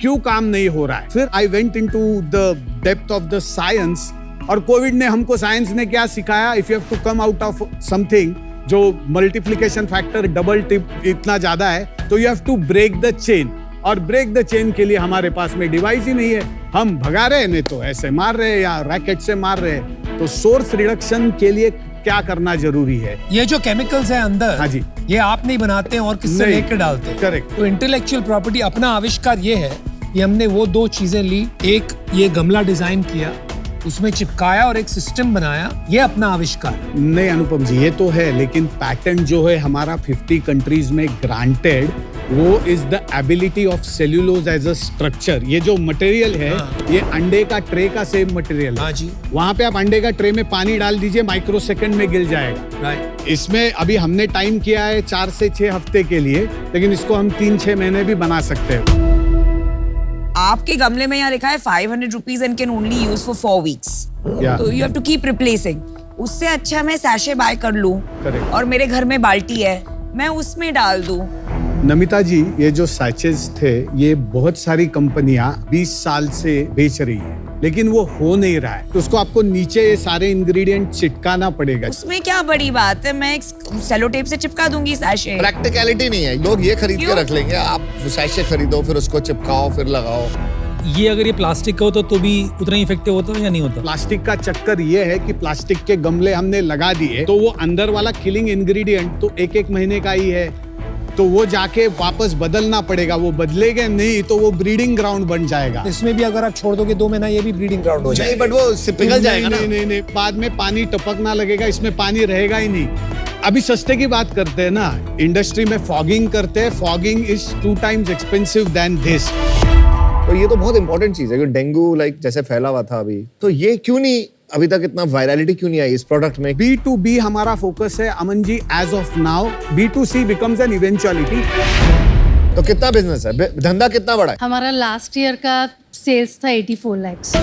क्यों काम नहीं हो रहा है। फिर I went into the depth of the science, और कोविड ने हमको, साइंस ने क्या सिखाया, if you have to come out of something जो मल्टीप्लिकेशन फैक्टर डबल टिप इतना ज्यादा है, तो you have to break the chain. और ब्रेक द चेन के लिए हमारे पास में डिवाइस ही नहीं है। हम भगा रहे हैं, नहीं तो ऐसे मार रहे हैं या रैकेट से मार रहे हैं। तो सोर्स रिडक्शन के लिए क्या करना जरूरी है? ये जो केमिकल्स है अंदर, हाँ जी, ये आप नहीं बनाते हैं और किससे लेकर डालते हैं? करेक्ट। तो इंटेलेक्चुअल प्रॉपर्टी, अपना आविष्कार ये है कि हमने वो 2 चीजें ली, एक ये गमला डिजाइन किया, उसमें चिपकाया और एक सिस्टम बनाया, ये अपना आविष्कार। नहीं अनुपम जी, ये तो है, लेकिन पैटेंट जो है हमारा 50 कंट्रीज में ग्रांटेड, वो is the ability of cellulose as a structure. ये जो मटेरियल है, ये अंडे का ट्रे का सेम मटेरियल है। हाँ जी। वहां पे आप अंडे का ट्रे में पानी डाल दीजिए, माइक्रो सेकंड में गिल जाएगा। राइट। इसमें अभी हमने टाइम किया है 4 से 6 हफ्ते के लिए, लेकिन इसको हम 3-6 महीने भी बना सकते हैं। आपके गमले में यहाँ लिखा है 500 rupees and can only use for 4 weeks. तो you have to keep replacing. उससे अच्छा मैं सैशे बाय कर लूं, और मेरे घर में बाल्टी है, मैं उसमें डाल दूं। नमिता जी, ये जो सैचेस थे, ये बहुत सारी कंपनियां 20 साल से बेच रही है, लेकिन वो हो नहीं रहा है। तो उसको आपको नीचे ये सारे इंग्रेडिएंट चिपकाना पड़ेगा। उसमें क्या बड़ी बात है, मैं सेलो टेप से चिपका दूंगी सैशे। प्रैक्टिकलिटी नहीं है, लोग ये खरीद के रख लेंगे। आप सैशे खरीदो, फिर उसको चिपकाओ, फिर लगाओ। ये अगर ये प्लास्टिक का होता तो भी उतना ही इफेक्टिव होता या नहीं होता? प्लास्टिक का चक्कर ये है कि प्लास्टिक के गमले हमने लगा दिए, तो वो अंदर वाला किलिंग इंग्रेडिएंट तो 1-1 महीने का ही है, तो वो जाके वापस बदलना पड़ेगा। वो बदलेगा नहीं तो वो ब्रीडिंग ग्राउंड बन जाएगा। इसमें भी अगर आप छोड़ दोगे 2 महीना, ये भी ब्रीडिंग ग्राउंड हो जाएगा। बट वो पिघल जाएगा ना। नहीं, बाद में पानी टपकना लगेगा, इसमें पानी रहेगा ही नहीं। अभी सस्ते की बात करते हैं ना, इंडस्ट्री में फॉगिंग करते हैं। Fogging is 2 times expensive than this. तो ये तो बहुत इंपॉर्टेंट चीज है कि डेंगू जैसे फैला हुआ था अभी, तो ये क्यों नहीं अभी तक इतना वायरलिटी क्यों नहीं आई इस प्रोडक्ट में? B2B हमारा फोकस है Aman ji, as of now. B2C becomes an eventuality. तो कितना बिजनेस है, धंधा कितना बड़ा है? हमारा लास्ट ईयर का सेल्स था 84 lakhs।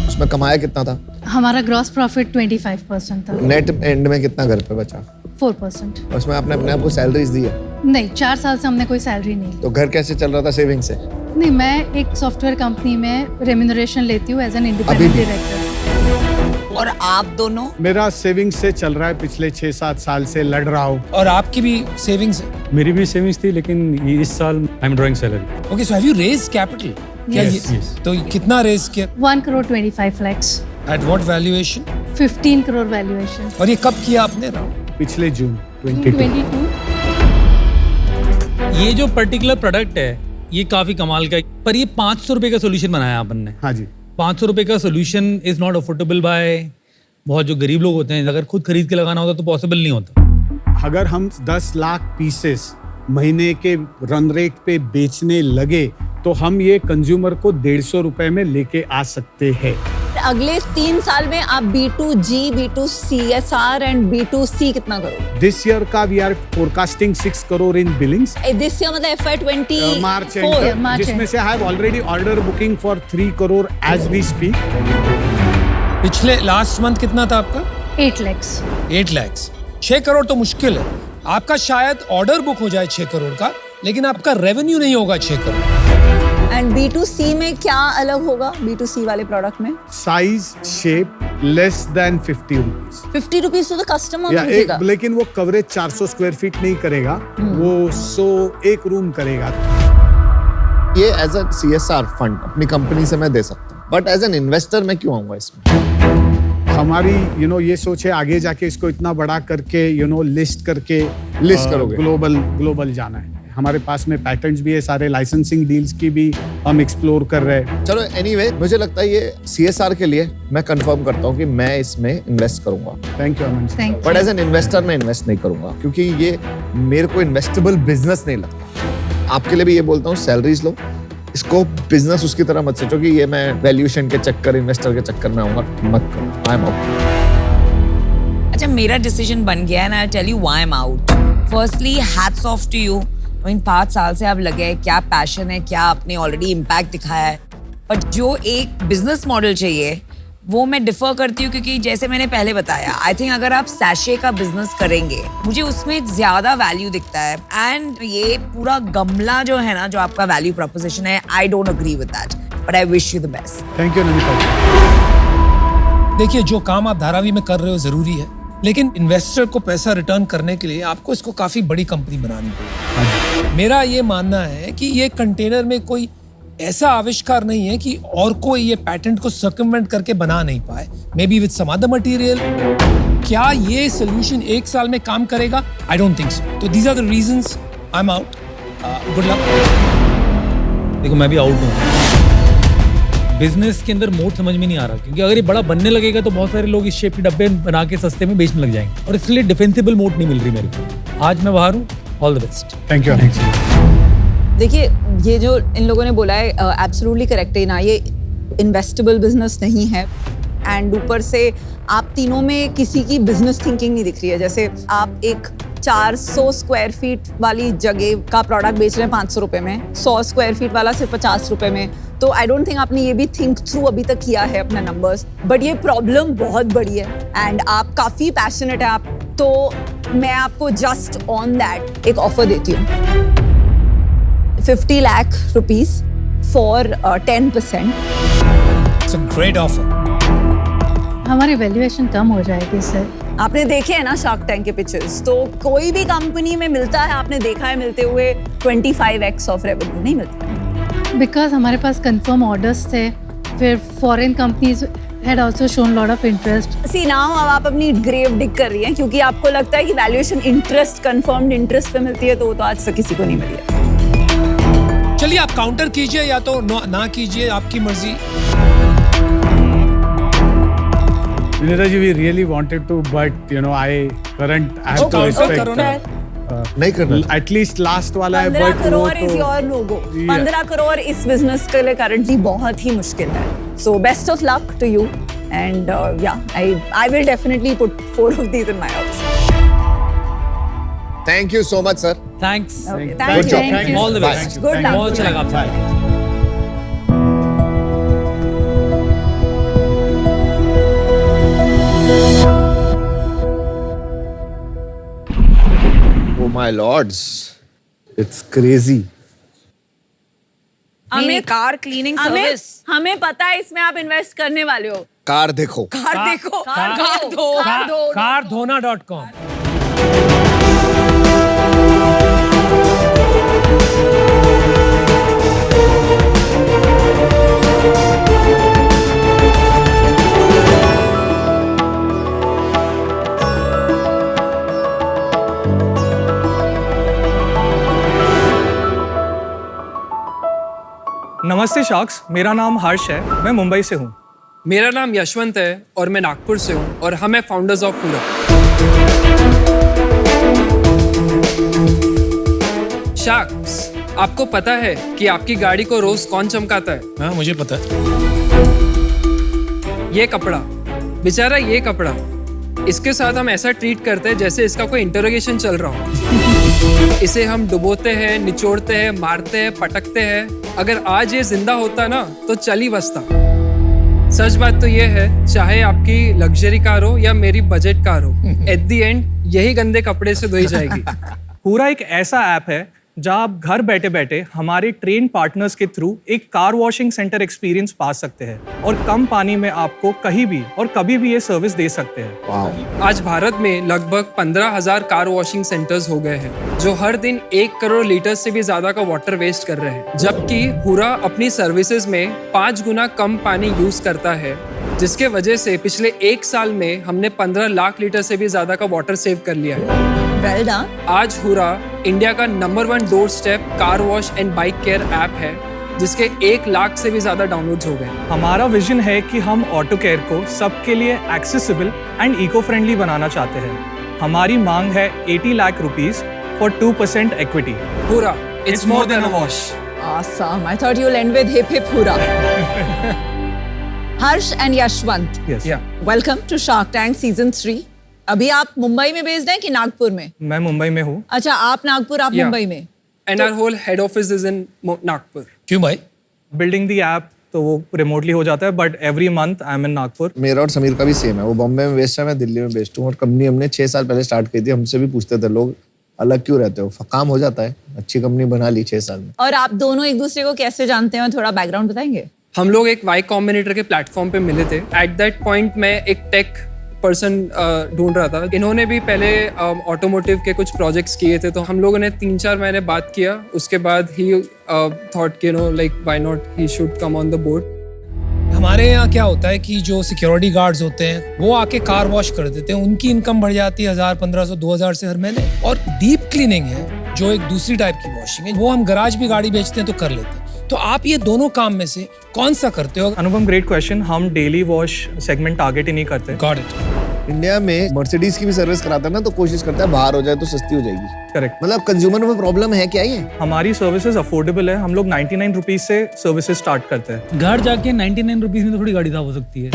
उसमें कमाया कितना था? हमारा ग्रॉस प्रॉफिट 25% था। नेट एंड में कितना घर पे बचा? 4%। उसमें आपने अपने आप को सैलरीज दी है? नहीं, 4 साल से हमने कोई सैलरी नहीं ली। तो घर कैसे चल रहा था सेविंग से? नहीं, मैं एक सॉफ्टवेयर कंपनी में रेम्यूनरेशन लेती हूँ एज एन इंडिपेंडेंट डायरेक्टर। और आप दोनों? मेरा सेविंग्स से चल रहा है, पिछले 6-7 साल से लड़ रहा हूँ। और आपकी भी सेविंग्स है? मेरी भी सेविंग्स थी, लेकिन इस साल I am drawing salary. Okay, so have you raised capital? Yes. तो कितना रेज किया? 1.25 crore। At what valuation? 15 crore valuation. और ये कब किया आपने राउंड? पिछले जून 22। ये जो पर्टिकुलर प्रोडक्ट है, ये काफी कमाल का है, पर ये 500 रुपए का सोल्यूशन बनाया अपन ने। हाँ जी। 500 रुपए का solution is not affordable by बहुत जो गरीब लोग होते हैं। अगर खुद खरीद के लगाना होता तो पॉसिबल नहीं होता। अगर हम 10 लाख पीसेस महीने के रन रेट पे बेचने लगे तो हम ये कंज्यूमर को 150 रुपए में लेके आ सकते हैं। अगले 3 साल में आप B2G, B2CSR एंड B2C कितना करोगे? दिस ईयर का we are forecasting 6 crore in billings. This year मतलब FY24 मार्च एंड, जिसमें से I have already order booking for 3 crore as we speak. पिछले लास्ट मंथ कितना था आपका? 8 lakhs। 8 lakhs। 6 करोड़ तो मुश्किल है। आपका शायद ऑर्डर बुक हो जाए 6 करोड़ का, लेकिन आपका रेवेन्यू नहीं होगा 6 करोड़। एंड B2C में क्या अलग होगा? B2C वाले प्रोडक्ट में size shape less than 50 rupees. 50 rupees तो कस्टमर या लेकिन वो कवरेज 400 स्क्वायर फीट नहीं करेगा, वो 101 रूम करेगा। ये एज अ CSR फंड अपनी कंपनी से मैं दे सकता हूँ, बट एज एन इन्वेस्टर मैं क्यों आऊंगा इसमें? हमारी ये सोच है आगे जाके इसको इतना बड़ा करके लिस्ट करोगे, ग्लोबल जाना है। हमारे पास में पैटर्न्स भी है, सारे लाइसेंसिंग डील्स की भी हम एक्सप्लोर कर रहे हैं। चलो एनीवे, मुझे लगता है ये CSR के लिए मैं कंफर्म करता हूँ कि मैं इसमें इन्वेस्ट करूंगा। Thank you Aman. But as an investor मैं इन्वेस्ट नहीं करूंगा, क्योंकि ये मेरे को इन्वेस्टेबल बिजनेस नहीं लगता। आपके लिए भी ये बोलता हूँ, सैलरीज लो, इसको बिजनेस उसकी तरह मत सोचो कि ये मैं वैल्यूएशन के चक्कर, इन्वेस्टर के चक्कर में आऊंगा, मत करो। I am out. अच्छा, मेरा डिसीजन बन गया and I tell you why I am out. Firstly hats off to you. इन 5 साल से आप लगे हैं, क्या पैशन है, क्या आपने ऑलरेडी इम्पैक्ट दिखाया है। बट जो एक बिजनेस मॉडल चाहिए वो मैं डिफर करती हूँ, क्योंकि जैसे मैंने पहले बताया, आई थिंक अगर आप सैशे का बिजनेस करेंगे, मुझे उसमें ज्यादा वैल्यू दिखता है। एंड ये पूरा गमला जो है ना, जो आपका वैल्यू प्रोपोजिशन है, I don't agree with that, but I wish you the best. Thank you Namita. देखिए, जो काम आप धारावी में कर रहे हो जरूरी है, लेकिन इन्वेस्टर को पैसा रिटर्न करने के लिए आपको इसको काफी बड़ी कंपनी बनानी पड़ेगी। मेरा ये मानना है कि ये कंटेनर में कोई ऐसा आविष्कार नहीं है कि और कोई ये पैटेंट को सर्कमवेंट करके बना नहीं पाए, maybe with some other material. क्या ये सोल्यूशन 1 साल में काम करेगा? I don't think so. तो these are the reasons I am out. Good luck. देखो, मैं भी आउट हूँ। बिजनेस के अंदर मोड समझ में नहीं आ रहा, क्योंकि अगर ये बड़ा बनने लगेगा तो बहुत सारे लोग इस शेप के डब्बे बना के सस्ते में बेचने लग जाएंगे, और इसलिए डिफेंसिबल मोड नहीं मिल रही मेरे को। आज मैं बाहर हूँ। All the best. Thank you. देखिए, ये जो इन लोगों ने बोला है एब्सोल्युटली करेक्ट है ना, ये इन्वेस्टेबल बिजनेस नहीं है। एंड ऊपर से आप तीनों में किसी की बिजनेस थिंकिंग नहीं दिख रही है। जैसे आप एक 400 स्क्वायर फीट वाली जगह का प्रोडक्ट बेच रहे हैं 500 रुपए में, 100 स्क्वायर फीट वाला सिर्फ 50 रुपए में। तो आई डोंट थिंक आपने ये भी थिंक थ्रू अभी तक किया है अपना नंबर्स। बट ये प्रॉब्लम बहुत बड़ी है एंड आप काफी पैशनेट है आप, तो मैं आपको जस्ट ऑन दैट एक ऑफर देती हूँ, 50 lakh rupees for 10%। It's a great offer. हमारी वैल्यूएशन कम हो जाएगी सर। आपने देखे हैं ना शार्क टैंक के पिक्चर्स, तो कोई भी कंपनी में मिलता है, आपने देखा है मिलते हुए 25x ऑफ रेवेन्यू नहीं मिलता। बिकॉज हमारे पास कंफर्म ऑर्डर्स थे, फिर foreign companies had also shown lot of interest. See now अब आप अपनी ग्रेव डिग कर रही हैं, क्योंकि आपको लगता है कि वैल्यूएशन इंटरेस्ट, कंफर्म्ड इंटरेस्ट पे मिलती है, तो वो तो आज तक किसी को नहीं मिली है। चलिए, आप काउंटर कीजिए या तो ना कीजिए, आपकी मर्जी। Vinita ji, we really wanted to, but I have to respect. नहीं करना। एटलीस्ट लास्ट वाला है, 15 crore is your logo. 15 crore इस बिजनेस के लिए करंटली बहुत ही मुश्किल है। So best of luck to you and I will definitely put 4 of these in my house. Thank you so much sir. Thanks. Thank you. All the best. Good luck. बहुत अच्छा लगा आपसे। Oh my lords, it's crazy. हमें car cleaning service, हमें पता है इसमें आप इन्वेस्ट करने वाले हो। कार देखो, कार देखो, कार धोना.com। नमस्ते शार्क्स, मेरा नाम हर्ष है, मैं मुंबई से हूँ। मेरा नाम यशवंत है और मैं नागपुर से हूँ, और हम हैं फाउंडर्स ऑफ फूडा। शाक्स, आपको पता है कि आपकी गाड़ी को रोज कौन चमकाता है? हाँ, मुझे पता है। ये कपड़ा, बेचारा ये कपड़ा, इसके साथ हम ऐसा ट्रीट करते हैं जैसे इसका कोई इंटरोगेशन चल रहा हो। इसे हम डुबोते हैं, निचोड़ते हैं, मारते हैं, पटकते हैं। अगर आज ये जिंदा होता ना तो चल ही बसता। सच बात तो ये है, चाहे आपकी लग्जरी कार हो या मेरी बजट कार हो, एट द एंड यही गंदे कपड़े से धोई जाएगी। पूरा एक ऐसा ऐप है जहां आप घर बैठे बैठे हमारे ट्रेन पार्टनर्स के थ्रू एक कार वॉशिंग सेंटर एक्सपीरियंस पा सकते हैं और कम पानी में आपको कहीं भी और कभी भी ये सर्विस दे सकते हैं। आज भारत में लगभग 15,000 कार वॉशिंग सेंटर्स हो गए हैं जो हर दिन 1 करोड़ लीटर से भी ज्यादा का वाटर वेस्ट कर रहे हैं, जबकि हुरा अपनी सर्विसेज में 5 गुना कम पानी यूज करता है, जिसके वजह से पिछले 1 साल में हमने 15 लाख लीटर से भी ज्यादा का वाटर सेव कर लिया है। Well done. आज हुरा इंडिया का number 1 door step car wash and bike care app है, जिसके 1 लाख से भी ज्यादा डाउनलोड्स हो गए। हमारा विजन है कि हम ऑटो केयर को सबके लिए एक्सेसिबल एंड इको फ्रेंडली बनाना चाहते हैं। हमारी मांग है 80 lakh rupees for 2% equity. Hurrah, it's more than a wash. Awesome. I thought you'll end with hip hip hura. Harsh and Yashwant, welcome to Shark Tank season 3। अभी आप मुंबई में बेस्ड हैं कि नागपुर में? मैं मुंबई में हूँ। अच्छा, आप नागपुर, आप मुंबई में। And our whole head office is in Nagpur. क्यों भाई? बिल्डिंग दी ऐप तो वो रिमोटली हो जाता है, but every month I am in Nagpur. मेरा और समीर का भी सेम है, वो बॉम्बे में बेस्ड है, मैं दिल्ली में बेस्ड हूँ। और कंपनी हमने 6 साल पहले स्टार्ट की थी। हमसे भी पूछते थे लोग, अलग क्यों रहते हो? काम हो जाता है, अच्छी कंपनी बना ली 6 साल में। और आप दोनों एक दूसरे को कैसे जानते हैं, थोड़ा बैकग्राउंड बताएंगे? हम लोग एक वाई कॉम्बिनेटर के प्लेटफॉर्म पे मिले थे। एट दैट पॉइंट मैं एक टेक पर्सन ढूंढ रहा था। इन्होंने भी पहले ऑटोमोटिव के कुछ प्रोजेक्ट्स किए थे, तो हम लोगों ने 3-4 महीने बात किया। उसके बाद ही थॉट कि no, like why not, he should come on the board. हमारे यहाँ क्या होता है कि जो सिक्योरिटी गार्ड्स होते हैं वो आके कार वॉश कर देते हैं, उनकी इनकम बढ़ जाती है 1000, 1500, 2000 से हर महीने। और डीप क्लीनिंग है जो एक दूसरी टाइप की वॉशिंग है, वो हम गराज भी गाड़ी बेचते हैं तो कर लेते हैं। तो आप ये दोनों काम में से कौन सा करते हो? अनुपम, ग्रेट क्वेश्चन। हम डेली वॉश सेगमेंट टारगेट ही नहीं करते। Got it. इंडिया में मर्सिडीज की भी सर्विस कराता है ना, तो कोशिश करता है बाहर हो जाए तो सस्ती हो जाएगी। करेक्ट। मतलब कंज्यूमर में प्रॉब्लम है क्या ये? हमारी सर्विसेज अफोर्डेबल है। हम लोग 99 रुपीज से सर्विसेज स्टार्ट करते हैं। घर जाके 99 रुपीज में तो थोड़ी गाड़ी साफ हो सकती है,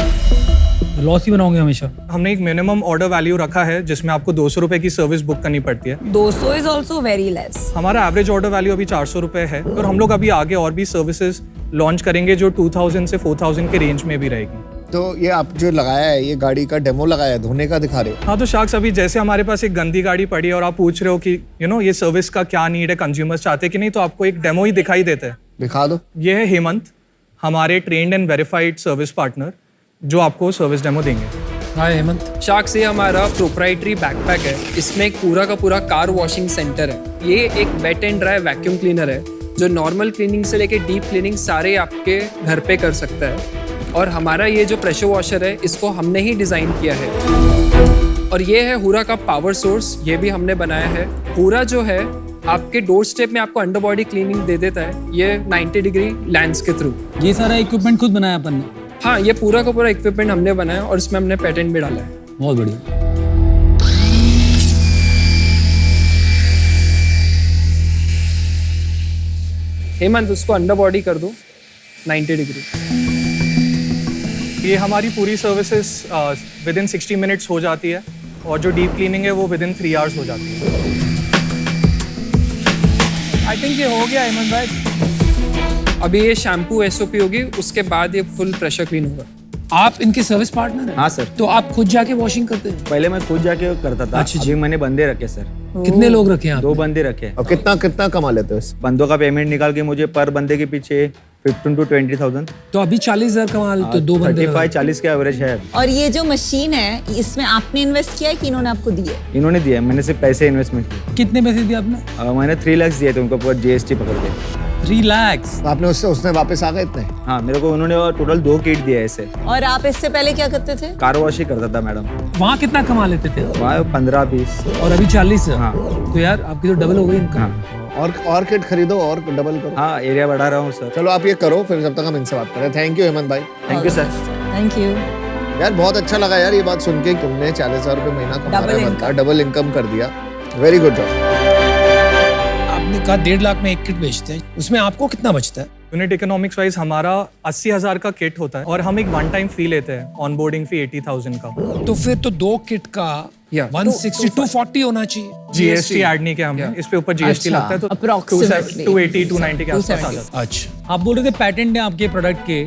लॉस ही बनाओगे हमेशा। हमने एक मिनिमम ऑर्डर वैल्यू रखा है जिसमें आपको 200 रुपए की सर्विस बुक करनी पड़ती है। 200 इज ऑल्सो वेरी लेस। हमारा एवरेज ऑर्डर वैल्यू अभी 400 रुपए है, और हम लोग अभी आगे और भी सर्विसेज लॉन्च करेंगे जो 2000 से 4000 के रेंज में भी रहेगी। तो ये आप जो लगाया है, ये गाड़ी का डेमो लगाया है, धोने का दिखा रहे हो? हाँ, तो शार्क्स, अभी जैसे हमारे पास एक गंदी गाड़ी पड़ी है और आप पूछ रहे हो कि ये सर्विस का क्या नीड है, कंज्यूमर्स चाहते कि नहीं, तो आपको एक डेमो ही दिखाई देता है। दिखा दो। ये है हेमंत, हमारे trend and verified service partner, जो आपको सर्विस डेमो देंगे। हाय हेमंत। शार्क्स, ये हमारा प्रोप्राइटरी बैकपैक है। इसमें एक पूरा का पूरा कार वॉशिंग सेंटर है। ये एक wet and dry vacuum cleaner है जो नॉर्मल क्लीनिंग से लेके डीप क्लीनिंग सारे आपके घर पे कर सकता है। और हमारा ये जो प्रेशर वॉशर है, इसको हमने ही डिज़ाइन किया है। और ये है हुरा का पावर सोर्स, ये भी हमने बनाया है। हुरा जो है आपके डोर स्टेप में आपको अंडर बॉडी क्लीनिंग दे देता है, ये 90 डिग्री लेंस के थ्रू। ये सारा इक्विपमेंट खुद बनाया अपन ने? हाँ, ये पूरा का पूरा इक्विपमेंट हमने बनाया और इसमें हमने पेटेंट भी डाला है। बहुत बढ़िया। हेमंत, उसको अंडर बॉडी कर दो 90 डिग्री। ये हमारी पूरी सर्विसेज विद इन 60 मिनट्स हो जाती है, और जो डीप क्लीनिंग है वो विद इन 3 आवर्स हो जाती है। आई थिंक ये हो गया हेमंत भाई। अभी ये शैम्पू एसओपी होगी, उसके बाद ये फुल प्रेशर क्लीन होगा। आप इनके सर्विस पार्टनर हैं? हाँ सर। तो आप खुद जाके वॉशिंग करते हैं? पहले मैं खुद जाके करता था। अच्छा, अभी मैंने बंदे रखे सर। कितने लोग रखे हैं? 2 बंदे रखे। और कितना कमा लेते हो इस? बंदों का पेमेंट निकाल के मुझे पर बंदे के पीछे 15 to 20,000। तो अभी 40,000 कमा लेते हो 2 बंदे? 35-40 के एवरेज है। और ये जो मशीन है, इसमें आपने इन्वेस्ट किया है कि इन्होंने आपको दी है? इन्होंने दिया, मैंने सिर्फ पैसे इन्वेस्टमेंट किए। कितने पैसे दिए आपने? मैंने 3 लाख दिए थे उनको, पूरा GST पकड़ के। 3 लाख? आपने उसने वापस आ गए इतने? हाँ, मेरे को उन्होंने टोटल 2 किट दिया ऐसे। और आप इससे पहले क्या करते थे? कार वॉश ही करता था मैडम। वहाँ कितना कमा लेते थे? वहाँ 15-20। और अभी 40? हाँ। तो यार आपकी तो डबल हो गई इनकम। हाँ। और किट खरीदो और डबल करो। हाँ, एरिया बढ़ा रहा हूँ सर। चलो आप ये करो, फिर जब तक हम इनसे बात करें। थैंक यू हेमंत भाई। Thank you sir. Thank you यार, बहुत अच्छा लगा यार ये बात सुन के, तुमने 40,000 रुपये महीना कमा रहा है, डबल डबल इनकम कर दिया। Very good job. आपने कहा 1.5 लाख में एक किट बेचते हैं, उसमें आपको कितना बचता है? यूनिट इकोनॉमिक्स वाइज हमारा 80,000 का किट होता है और हम एक वन टाइम फी लेते हैं, ऑनबोर्डिंग फी 80,000 का। तो फिर तो 2 किट का 160 240 होना चाहिए। जीएसटी ऐड नहीं किया हमने, इस पे ऊपर जीएसटी लगता है तो 280 290 के आसपास आ जाता है। अच्छा, आप बोल रहे थे पैटेंट है आपके प्रोडक्ट के,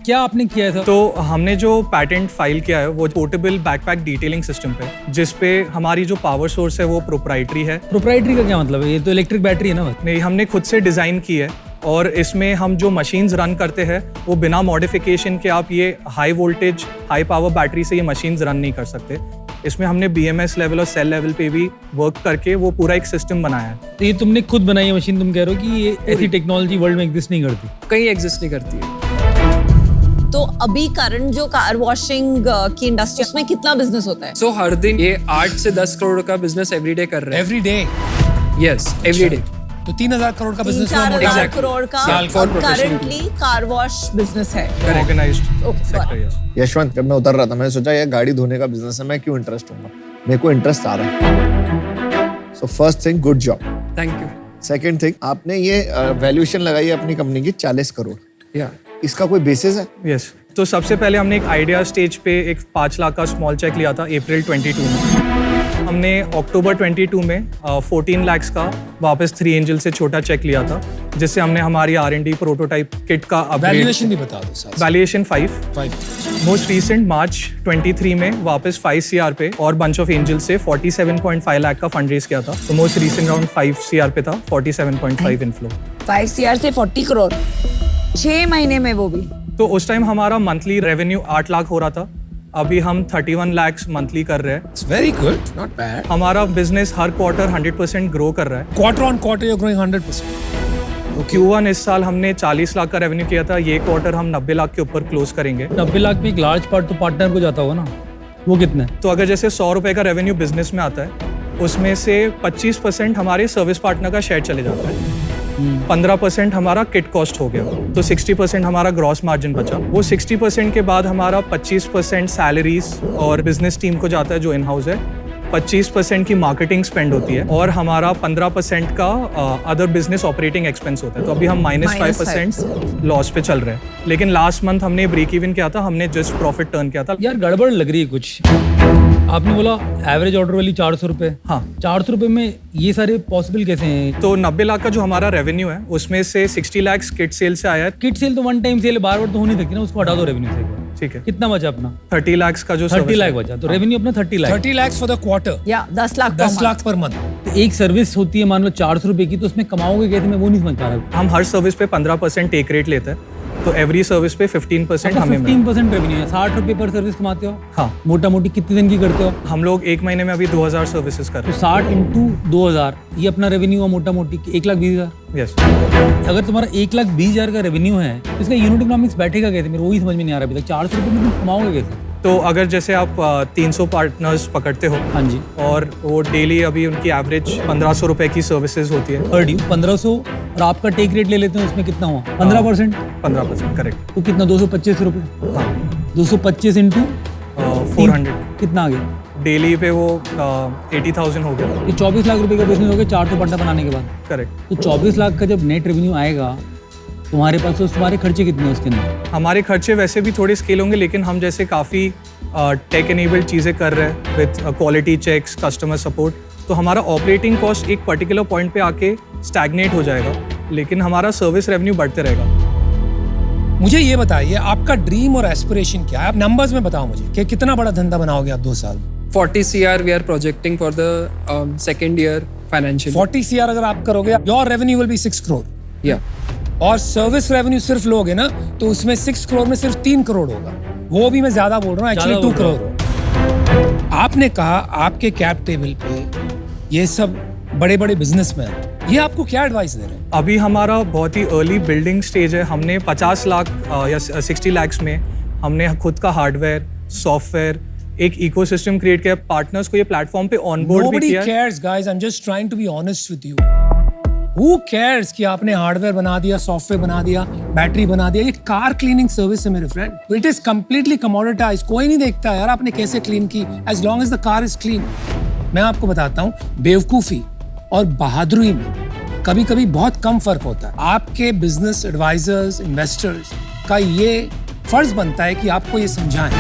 क्या आपने किया है? तो हमने जो पैटेंट फाइल किया है वो पोर्टेबल बैकपैक डिटेलिंग सिस्टम पे, जिस पे हमारी जो पावर सोर्स है वो प्रोप्राइटरी है। प्रोप्राइटरी का क्या मतलब है? ये तो इलेक्ट्रिक बैटरी है ना? नहीं, हमने खुद से डिजाइन की है और इसमें हम जो मशीन्स रन करते हैं वो बिना मॉडिफिकेशन के आप ये high voltage high power battery से ये मशीन्स रन नहीं कर सकते। इसमें हमने BMS लेवल और सेल लेवल पे भी वर्क करके वो पूरा एक सिस्टम बनाया है। तो ये तुमने खुद बनाई है मशीन? तुम कह रहे हो कि ये ऐसी टेक्नोलॉजी वर्ल्ड में एग्जिस्ट नहीं करती? कहीं एग्जिस्ट नहीं करती है। तो अभी करंट जो कार वॉशिंग की इंडस्ट्री, उसमें कितना बिजनेस होता है? सो हर दिन ये 8 से 10 करोड़ का बिजनेस एवरीडे कर रहे हैं। एवरीडे? Yes, everyday. तो 3,000 करोड़ का बिजनेस 3-4,000 करोड़ का करंटली कार वॉश बिजनेस है। Organised sector, yes. यशवंत, जब मैं उतर रहा था मैंने सोचा ये गाड़ी धोने का बिजनेस है, मैं क्यों इंटरेस्ट हूँ? मेरे को इंटरेस्ट आ रहा है। So first thing, good job. Thank you. Second thing, आपने ये वैल्यूएशन लगाई है अपनी कंपनी की 40 करोड़। या इसका कोई बेसिस है? यस। तो सबसे पहले हमने एक आइडिया स्टेज पे एक 5 लाख का स्मॉल चेक लिया था अप्रैल 22 में। हमने अक्टूबर 22 में 14 लाख का वापस 3 एंजल से छोटा चेक लिया था, जिससे हमने हमारी R&D प्रोटोटाइप किट का वैल्यूएशन भी बता दो साथ। वैल्यूएशन 5। मोस्ट रीसेंट मार्च 23 में वापस 5 CR पे और बंच ऑफ एंजल से 47.5 लाख का फंड रेज किया था। तो मोस्ट रीसेंट राउंड 5 CR पे था, 47.5 इनफ्लो। 5 CR से 40 करोड़ 6 महीने में, वो भी। तो उस टाइम हमारा मंथली रेवेन्यू 8 लाख हो रहा था, अभी हम 31 लाख मंथली कर रहे हैं। It's very good, not bad. हमारा बिजनेस हर क्वार्टर 100% ग्रो कर रहा है। Quarter on quarter you're growing 100%. Q1 इस साल हमने 40 लाख का रेवेन्यू किया था, ये क्वार्टर हम 90 लाख के ऊपर क्लोज करेंगे। 90 लाख में एक लार्ज पार्ट तो पार्टनर को जाता होगा ना, वो कितना है? तो अगर जैसे 100 रुपए का रेवेन्यू बिजनेस में आता है, उसमें से 25% हमारे सर्विस पार्टनर का शेयर चले जाता है, 15% हमारा किट कॉस्ट हो गया, तो 60% हमारा ग्रॉस मार्जिन बचा। वो 60% के बाद हमारा 25% सैलरीज और बिजनेस टीम को जाता है जो इन हाउस है, 25% की मार्केटिंग स्पेंड होती है और हमारा 15% का अदर बिजनेस ऑपरेटिंग एक्सपेंस होता है। तो अभी हम -5% लॉस पे चल रहे हैं, लेकिन लास्ट मंथ हमने ब्रेक इवन किया था, हमने जस्ट प्रॉफिट टर्न किया था। यार गड़बड़ लग रही है कुछ। आपने बोला एवरेज ऑर्डर वैल्यू 400 रुपए। हाँ, 400 रुपए में ये सारे पॉसिबल कैसे हैं? तो 90 लाख का जो हमारा रेवेन्यू है उसमें से 60 लाख किट सेल से आया है। किट सेल तो वन टाइम सेल बार बार तो हो नहीं सकती ना, उसको हटा दो रेवेन्यू से। ठीक है, कितना बचा अपना? 30 लाख का जो 30 लाख बचा, तो रेवेन्यू अपना 30 lakh. 30 lakhs for the quarter. या 10 लाख 10 लाख पर मंथ। तो एक सर्विस होती है मान लो 400 रुपए की, तो उसमें कमाओगे कैसे? मैं वो नहीं समझ पा रहा। हम हर सर्विस पे 15% टेक रेट लेते हैं, तो एवरी सर्विस पे 15% हमें 15% रेवेन्यू है। 60 रुपए पर सर्विस कमाते हो? हाँ। मोटा मोटी कितने दिन की करते हो? हम लोग एक महीने में अभी 2000 सर्विसेज कर रहे हैं। तो 60 इंटू 2000 ये अपना रेवेन्यू है मोटा मोटी 1,20,000। यस। अगर तुम्हारा 1,20,000 का रेवेन्यू है, तो इसका यूनिट इकोनॉमिक्स बैठेगा कैसे? मेरे वही समझ में नहीं आ रहा अभी तक। 400 रुपए में तुम कमाओगे कैसे? तो अगर जैसे आप 300 पार्टनर्स पकड़ते हो, हाँ जी, और वो डेली अभी उनकी एवरेज 1500 रुपए की सर्विसेज होती है पर ड्यू 1500, और आपका टेक रेट ले लेते हैं, उसमें कितना हुआ? 15%। 15%, करेक्ट। तो कितना? 225 रुपए। हाँ, 225 इंटू 400 कितना आ गया? डेली पे वो 80,000 हो गया। ये 24 लाख रुपए का बिजनेस हो गया 400 पार्टनर बनाने के बाद। करेक्ट। तो 24 लाख का जब नेट रेवेन्यू आएगा तुम्हारे पास, तो तुम्हारे खर्चे कितने हैं उसके अंदर? हमारे खर्चे वैसे भी थोड़े स्केल होंगे, लेकिन हम जैसे काफ़ी टेक एनेबल्ड चीज़ें कर रहे हैं with quality checks, customer support, तो हमारा ऑपरेटिंग कॉस्ट एक पर्टिकुलर पॉइंट पे आके स्टैग्नेट हो जाएगा, लेकिन हमारा सर्विस रेवेन्यू बढ़ते रहेगा। मुझे ये बताइए, आपका ड्रीम और एस्पिरेशन क्या है? आप नंबर्स में बताओ मुझे कि कितना बड़ा धंधा बनाओगे आप 2 साल? 40 CR we are projecting for the second year financial. 40 CR अगर आप करोगे, your revenue will be 6 crore. या और सर्विस रेवेन्यू सिर्फ लोगे ना, तो उसमें 6 करोड़ में सिर्फ 3 करोड़ होगा। वो भी मैं ज्यादा बोल रहा हूँ, एक्चुअली 2 करोड़ हो। आपने कहा आपके कैप टेबल पे ये सब बड़े बड़े बिजनेसमैन, ये आपको क्या एडवाइस दे रहे हैं? अभी हमारा बहुत ही अर्ली बिल्डिंग स्टेज है। हमने 50 लाख या 60 लाख में हमने खुद का हार्डवेयर, सॉफ्टवेयर, एक इकोसिस्टम क्रिएट किया, पार्टनर्स को ये प्लेटफॉर्म पे ऑनबोर्ड भी किया। Nobody cares, guys. I'm just trying to be honest with you. Who cares कि आपने हार्डवेयर बना दिया, सॉफ्टवेयर बना दिया, बैटरी बना दिया? ये कार क्लीनिंग सर्विस है मेरे friend. It is completely commoditised. कोई नहीं देखता यार आपने कैसे क्लीन की, as long as the car is clean. मैं आपको बताता हूँ, बेवकूफी और बहादुरी में कभी कभी बहुत कम फर्क होता है। आपके बिजनेस एडवाइजर्स, इन्वेस्टर्स का ये फर्ज बनता है कि आपको ये समझाएं।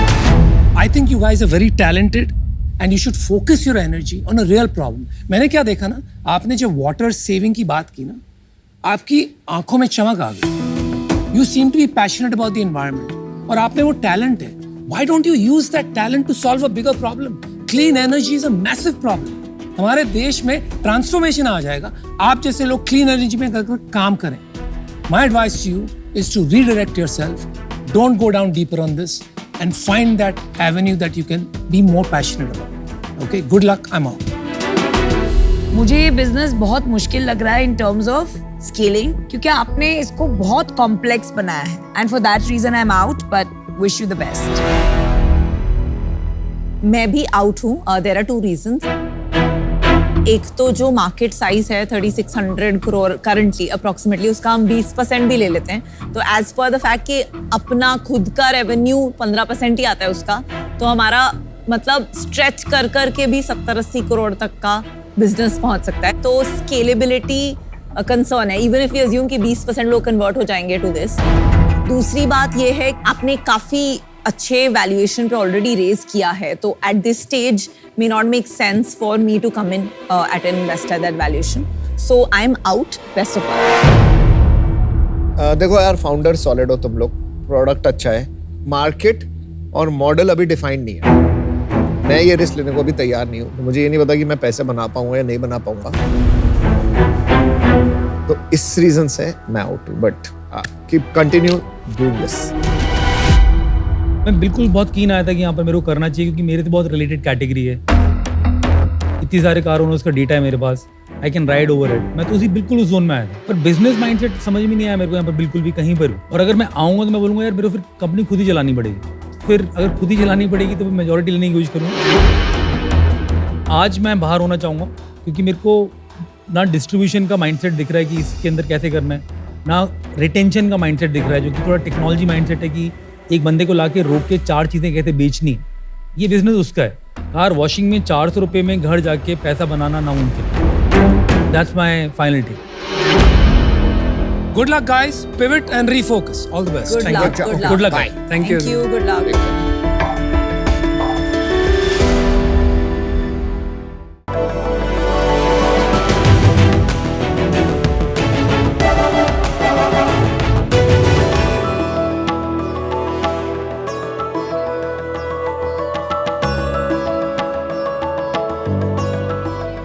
I think you guys are very talented and you should focus your energy on a real problem. मैंने क्या देखा ना, आपने जब वाटर सेविंग की बात की ना, आपकी आंखों में चमक आ गई। You seem to be passionate about the environment और आप में वो टैलेंट है। Why don't you use that talent to solve a bigger problem? Clean energy is a massive problem. हमारे देश में ट्रांसफॉर्मेशन आ जाएगा, आप जैसे लोग क्लीन एनर्जी में काम करें। My advice to you is to redirect yourself, don't go down deeper on this and find that avenue that you can be more passionate about. Okay, good luck. I'm out. मुझे ये business बहुत मुश्किल लग रहा है in terms of scaling, क्योंकि आपने इसको बहुत कॉम्प्लेक्स बनाया है, and for that reason I'm out, but wish you the best. मैं भी आउट हूँ। there are 2 reasons. एक तो जो मार्केट साइज है 3600 करोड़ करंटली अप्रोक्सीमेटली, उसका हम 20% भी ले लेते हैं, तो एज पर द फैक्ट कि अपना खुद का रेवेन्यू 15% ही आता है उसका, तो हमारा मतलब स्ट्रेच कर कर के भी 70-80 करोड़ तक का बिजनेस पहुंच सकता है। तो स्केलेबिलिटी कंसर्न है, इवन इफ यू अज्यूम कि 20% लोग कन्वर्ट हो जाएंगे टू दिस। दूसरी बात ये है, आपने काफ़ी अच्छे वैल्यूएशन पे ऑलरेडी रेज किया है, तो at this stage may not make sense for me to come in at an investor that valuation. So I'm out. Best of luck. देखो यार, फाउंडर सॉलिड हो तुम लोग, प्रोडक्ट अच्छा है, मार्केट और मॉडल अभी डिफाइंड नहीं है। मैं ये रिस्क लेने को अभी तैयार नहीं हूँ। मुझे ये नहीं पता कि मैं पैसे बना पाऊंगा या नहीं बना पाऊंगा, तो इस रीजन से मैं आउट हूँ। But keep continue doing this. मैं बिल्कुल बहुत कीन आया था कि यहाँ पर मेरे को करना चाहिए, क्योंकि मेरे तो बहुत रिलेटेड कैटेगरी है। इतनी सारे कार ओनर्स का डेटा है मेरे पास, I can ride over it. मैं तो बिल्कुल उस जोन में आया था, पर बिजनेस माइंडसेट समझ में नहीं आया मेरे को यहाँ पर बिल्कुल भी, कहीं पर। और अगर मैं आऊँगा तो मैं बोलूँगा यार मेरे को फिर कंपनी खुद ही चलानी पड़ेगी। फिर अगर खुद ही चलानी पड़ेगी तो मेजोरिटी लेने की कोशिश करूँगा। आज मैं बाहर होना चाहूँगा, क्योंकि मेरे को ना डिस्ट्रीब्यूशन का माइंडसेट दिख रहा है कि इसके अंदर कैसे करना है, ना रिटेंशन का माइंडसेट दिख रहा है, जो कि थोड़ा टेक्नोलॉजी माइंडसेट है कि एक बंदे को लाके रोक के 4 चीजें कहते बेचनी। ये बिजनेस उसका है। कार वॉशिंग में 400 रुपये में घर जाके पैसा बनाना नामुमकिन। That's my final take. Good luck guys, pivot and refocus. All the best. Good luck. Good luck. Thank you. Good luck.